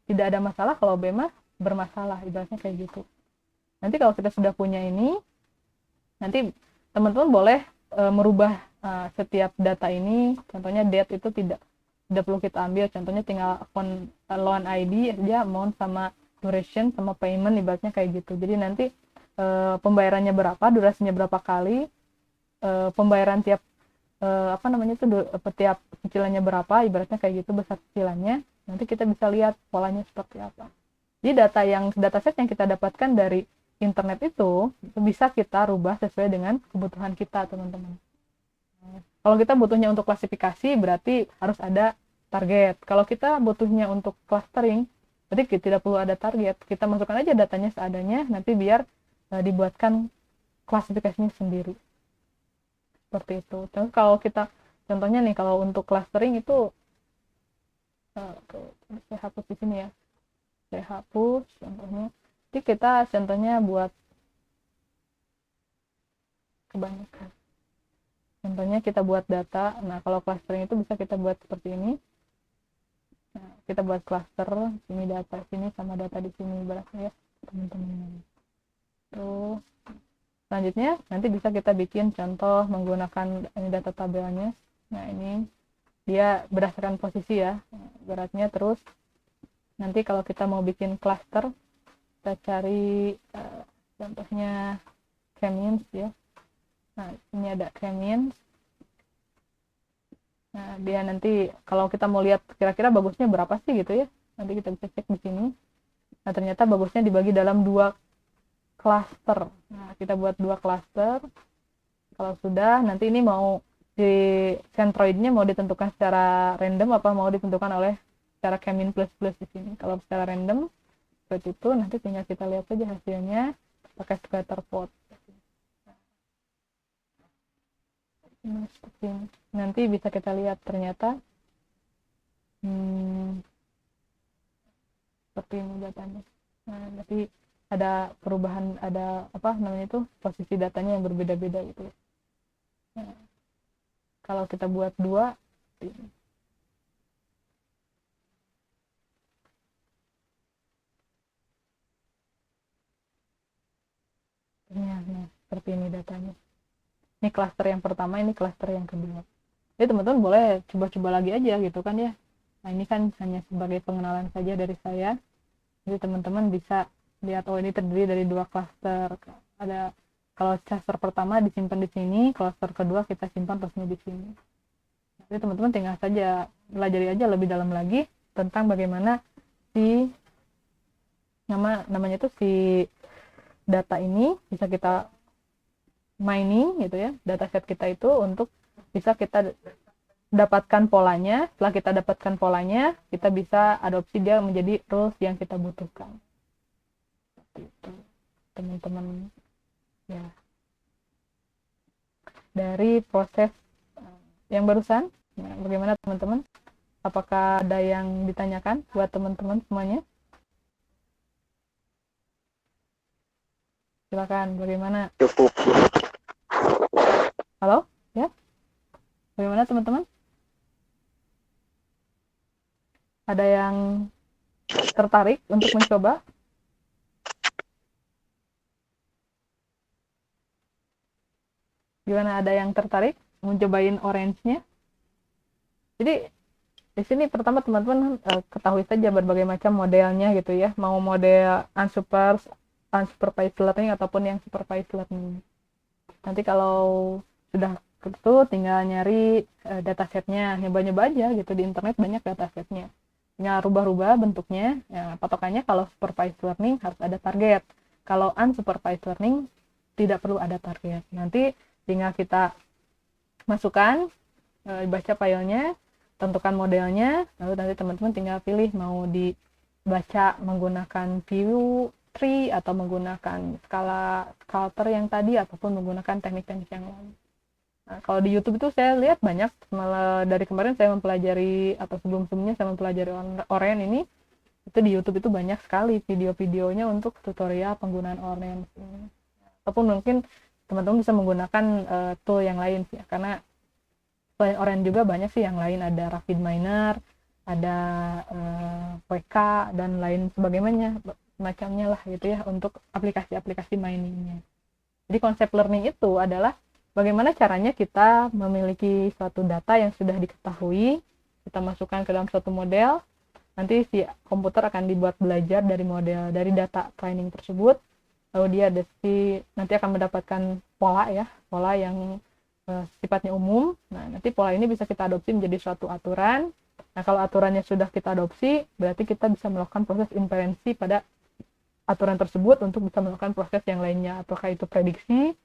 tidak ada masalah, kalau B mah bermasalah, ibaratnya kayak gitu. Nanti kalau kita sudah punya ini, nanti teman-teman boleh merubah setiap data ini. Contohnya date itu tidak perlu kita ambil, contohnya tinggal loan ID aja, amount sama duration sama payment, ibaratnya kayak gitu. Jadi nanti pembayarannya berapa, durasinya berapa kali, pembayaran tiap tiap cicilannya berapa, ibaratnya kayak gitu, besar cicilannya. Nanti kita bisa lihat polanya seperti apa. Jadi dataset yang kita dapatkan dari internet itu bisa kita rubah sesuai dengan kebutuhan kita, teman-teman. Kalau kita butuhnya untuk klasifikasi, berarti harus ada target. Kalau kita butuhnya untuk clustering, berarti tidak perlu ada target. Kita masukkan aja datanya seadanya, nanti biar dibuatkan klasifikasinya sendiri. Seperti itu. Terus kalau kita contohnya nih, kalau untuk clustering itu saya hapus di sini ya. Saya hapus contohnya. Jadi kita contohnya buat kebanyakan. Contohnya kita buat data. Nah, kalau clustering itu bisa kita buat seperti ini. Nah, kita buat cluster, sini data sini sama data di sini, berarti ya, teman-teman. Terus selanjutnya nanti bisa kita bikin contoh menggunakan ini data tabelnya. Nah, ini dia berdasarkan posisi ya, beratnya. Terus nanti kalau kita mau bikin cluster, kita cari contohnya K-means ya. Nah, ini ada K-means. Nah, dia nanti kalau kita mau lihat kira-kira bagusnya berapa sih gitu ya, nanti kita bisa cek di sini. Nah, ternyata bagusnya dibagi dalam 2 cluster. Nah, kita buat 2 cluster. Kalau sudah, nanti ini mau di centroidnya mau ditentukan secara random apa mau ditentukan oleh secara K-min plus di sini. Kalau secara random seperti itu, nanti tinggal kita lihat saja hasilnya pakai scatter plot. Nah, seperti ini. Nanti bisa kita lihat ternyata seperti ini datanya. Nah, nanti ada perubahan, ada posisi datanya yang berbeda-beda gitu. Nah, kalau kita buat 2 ini. Nah, seperti ini datanya. Ini klaster yang pertama, ini klaster yang kedua. Jadi teman-teman boleh coba-coba lagi aja gitu kan ya. Nah, ini kan hanya sebagai pengenalan saja dari saya. Jadi teman-teman bisa lihat, ini terdiri dari 2 klaster. Ada, kalau klaster pertama disimpan di sini, klaster kedua kita simpan posnya di sini. Jadi teman-teman tinggal saja pelajari aja lebih dalam lagi tentang bagaimana si namanya itu si data ini bisa kita mining gitu ya, dataset kita itu untuk bisa kita dapatkan polanya. Setelah kita dapatkan polanya, kita bisa adopsi dia menjadi rules yang kita butuhkan. Gitu, teman-teman ya. Dari proses yang barusan, nah, bagaimana teman-teman? Apakah ada yang ditanyakan buat teman-teman semuanya? Silakan, bagaimana? Cukup. Halo, ya? Bagaimana teman-teman? Ada yang tertarik untuk mencoba? Gimana, ada yang tertarik mau cobain orange-nya? Jadi di sini pertama teman-teman ketahui saja berbagai macam modelnya gitu ya, mau model unsupervised learning ataupun yang supervised learning. Nanti kalau sudah itu tinggal nyari datasetnya, nyoba-nyoba aja gitu, di internet banyak datasetnya, tinggal rubah-rubah bentuknya. Ya, patokannya kalau supervised learning harus ada target, kalau unsupervised learning tidak perlu ada target. Nanti tinggal kita masukkan, baca filenya, tentukan modelnya, lalu nanti teman-teman tinggal pilih mau dibaca menggunakan view tree atau menggunakan skala scatter yang tadi ataupun menggunakan teknik-teknik yang lain. Nah, kalau di YouTube itu saya lihat banyak, malah dari kemarin saya mempelajari atau sebelum-sebelumnya saya mempelajari Oren ini, itu di YouTube itu banyak sekali video-videonya untuk tutorial penggunaan Oren. Ataupun mungkin teman-teman bisa menggunakan tool yang lain sih, karena selain Oren juga banyak sih yang lain, ada RapidMiner, ada WK dan lain sebagainya macamnya lah gitu ya, untuk aplikasi-aplikasi miningnya. Jadi konsep learning itu adalah bagaimana caranya kita memiliki suatu data yang sudah diketahui, kita masukkan ke dalam suatu model, nanti si komputer akan dibuat belajar dari model, dari data training tersebut, lalu dia nanti akan mendapatkan pola ya, pola yang sifatnya umum. Nah, nanti pola ini bisa kita adopsi menjadi suatu aturan. Nah, kalau aturannya sudah kita adopsi, berarti kita bisa melakukan proses inferensi pada aturan tersebut untuk bisa melakukan proses yang lainnya, apakah itu prediksi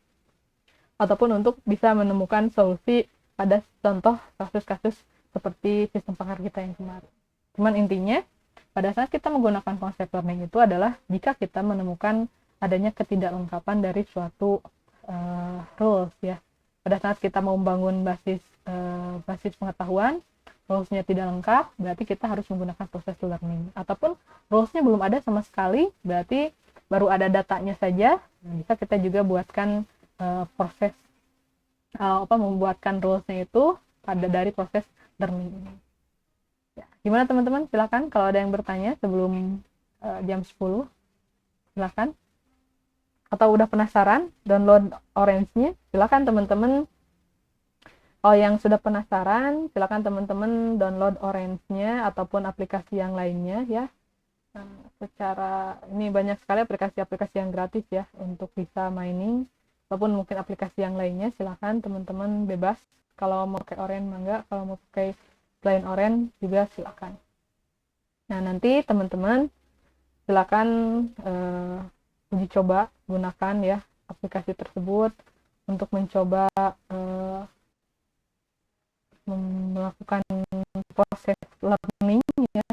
ataupun untuk bisa menemukan solusi pada contoh kasus-kasus seperti sistem pakar kita yang kemarin. Cuman intinya pada saat kita menggunakan konsep learning itu adalah jika kita menemukan adanya ketidaklengkapan dari suatu rules ya. Pada saat kita mau membangun basis pengetahuan, rulesnya tidak lengkap, berarti kita harus menggunakan proses learning. Ataupun rulesnya belum ada sama sekali, berarti baru ada datanya saja, bisa kita juga buatkan proses membuatkan rulesnya itu dari proses learning ini. Ya, gimana teman-teman? Silakan kalau ada yang bertanya sebelum jam 10, silakan. Atau udah penasaran download Orange-nya, silakan teman-teman. Oh, yang sudah penasaran, silakan teman-teman download Orange-nya ataupun aplikasi yang lainnya ya. Secara ini banyak sekali aplikasi-aplikasi yang gratis ya untuk bisa mining, ataupun mungkin aplikasi yang lainnya, silakan teman-teman bebas. Kalau mau pakai Orange mangga, kalau mau pakai selain Orange juga silakan. Nah, nanti teman-teman silakan uji coba gunakan ya aplikasi tersebut untuk mencoba melakukan proses learning ya,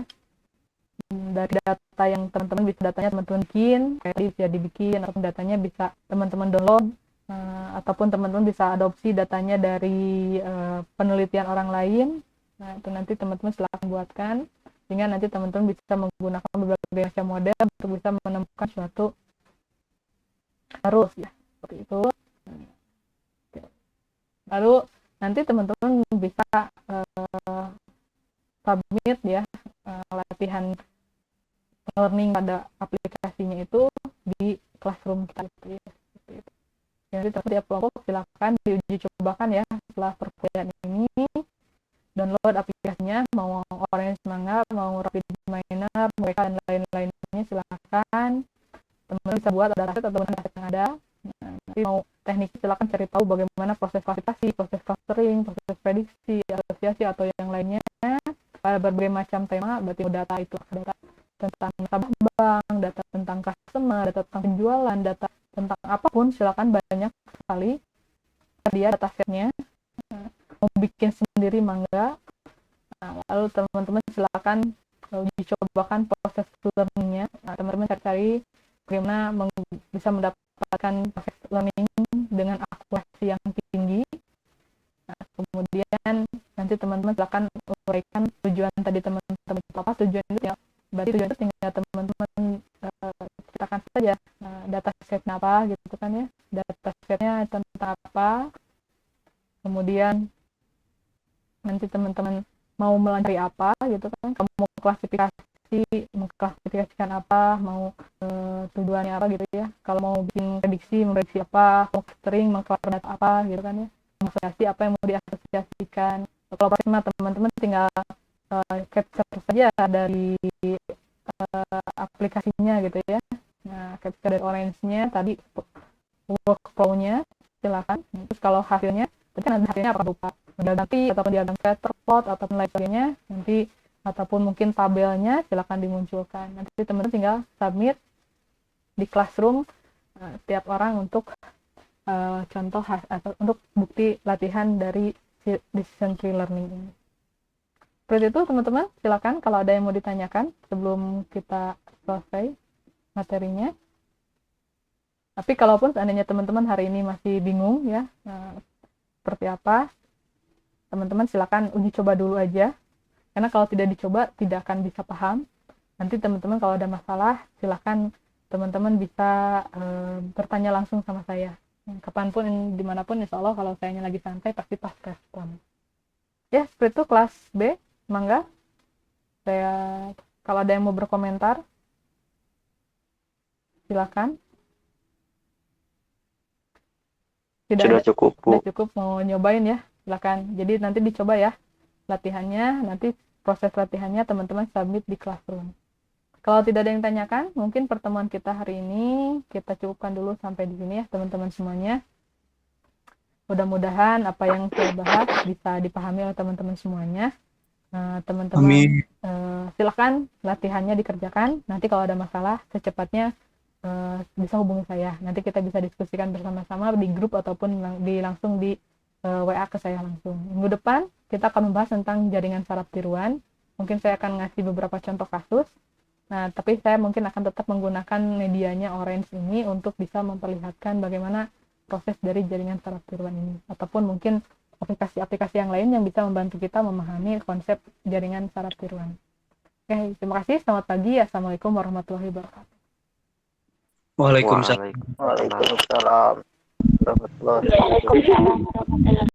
dari data yang teman-teman bisa datanya teman-teman bikin, kayak bisa dibikin, atau datanya bisa teman-teman download, ataupun teman-teman bisa adopsi datanya dari penelitian orang lain. Nah, itu nanti teman-teman silakan buatkan, sehingga nanti teman-teman bisa menggunakan berbagai macam model untuk bisa menemukan suatu rules ya, seperti itu. Lalu nanti teman-teman bisa submit ya latihan learning pada aplikasinya itu di classroom kita gitu ya. Jadi tiap kelompok silakan diuji cobakan ya setelah perkuliahan ini, download aplikasinya, mau Orange Manga, mau RapidMiner, mereka dan lain-lainnya silakan. Teman-teman bisa buat dataset atau dataset yang ada. Nah, nanti mau teknik silakan cari tahu bagaimana proses klasifikasi, proses clustering, proses prediksi, asosiasi atau yang lainnya pada berbagai macam tema. Berarti data itu data tentang nasabah bank, data tentang customer, data tentang penjualan, data tentang apapun, silakan, banyak sekali dia datasetnya. Mau bikin sendiri mangga. Nah, lalu teman-teman silakan uji cobakan proses learningnya. Nah, teman-teman cari bagaimana bisa mendapatkan proses learning dengan akurasi yang tinggi. Nah, kemudian nanti teman-teman silakan uraikan tujuan tadi teman-teman apa tujuan itu ya. Berarti tujuan itu tinggal teman-teman ceritakan saja datasetnya apa gitu kan ya, datasetnya tentang apa, kemudian nanti teman-teman mau melanjutkan apa gitu kan, kamu mau klasifikasi mengklasifikasikan apa, mau tujuannya apa gitu ya. Kalau mau bikin memprediksi apa, mau clustering, mengcluster data apa gitu kan ya. Mengasosiasi apa yang mau diasosiasikan. Kalau Prisma teman-teman tinggal capture saja dari aplikasinya gitu ya. Nah, capture dari orange-nya tadi workflow-nya silakan. Terus kalau hasilnya, tadi kan hasilnya apa berupa ganti ataupun diagram scatter plot ataupun lain sebagainya, nanti ataupun mungkin tabelnya silakan dimunculkan. Nanti teman-teman tinggal submit di Classroom tiap orang untuk contoh atau untuk bukti latihan dari decision tree learning ini. Seperti itu teman-teman, silakan kalau ada yang mau ditanyakan sebelum kita selesai materinya. Tapi kalaupun seandainya teman-teman hari ini masih bingung ya, seperti apa, teman-teman silakan uji coba dulu aja. Karena kalau tidak dicoba, tidak akan bisa paham. Nanti teman-teman kalau ada masalah, silakan teman-teman bisa bertanya langsung sama saya. Kapanpun, dimanapun, insya Allah kalau saya lagi santai, pasti pas respon. Ya, seperti itu kelas B. Mangga. Kalau ada yang mau berkomentar, silakan. Sudah cukup, Bu. Sudah cukup, mau nyobain ya, silakan. Jadi nanti dicoba ya latihannya, nanti proses latihannya teman-teman submit di Classroom. Kalau tidak ada yang tanyakan, mungkin pertemuan kita hari ini kita cukupkan dulu sampai di sini ya teman-teman semuanya. Mudah-mudahan apa yang saya bahas bisa dipahami oleh teman-teman semuanya. Teman-teman silakan latihannya dikerjakan. Nanti kalau ada masalah secepatnya bisa hubungi saya. Nanti kita bisa diskusikan bersama-sama di grup ataupun langsung di WA ke saya langsung. Minggu depan kita akan membahas tentang jaringan saraf tiruan. Mungkin saya akan ngasih beberapa contoh kasus. Nah, tapi saya mungkin akan tetap menggunakan medianya Orange ini untuk bisa memperlihatkan bagaimana proses dari jaringan saraf tiruan ini. Ataupun mungkin aplikasi-aplikasi yang lain yang bisa membantu kita memahami konsep jaringan saraf tiruan. Oke, terima kasih. Selamat pagi. Assalamualaikum warahmatullahi wabarakatuh. Waalaikumsalam. Waalaikumsalam warahmatullahi wabarakatuh.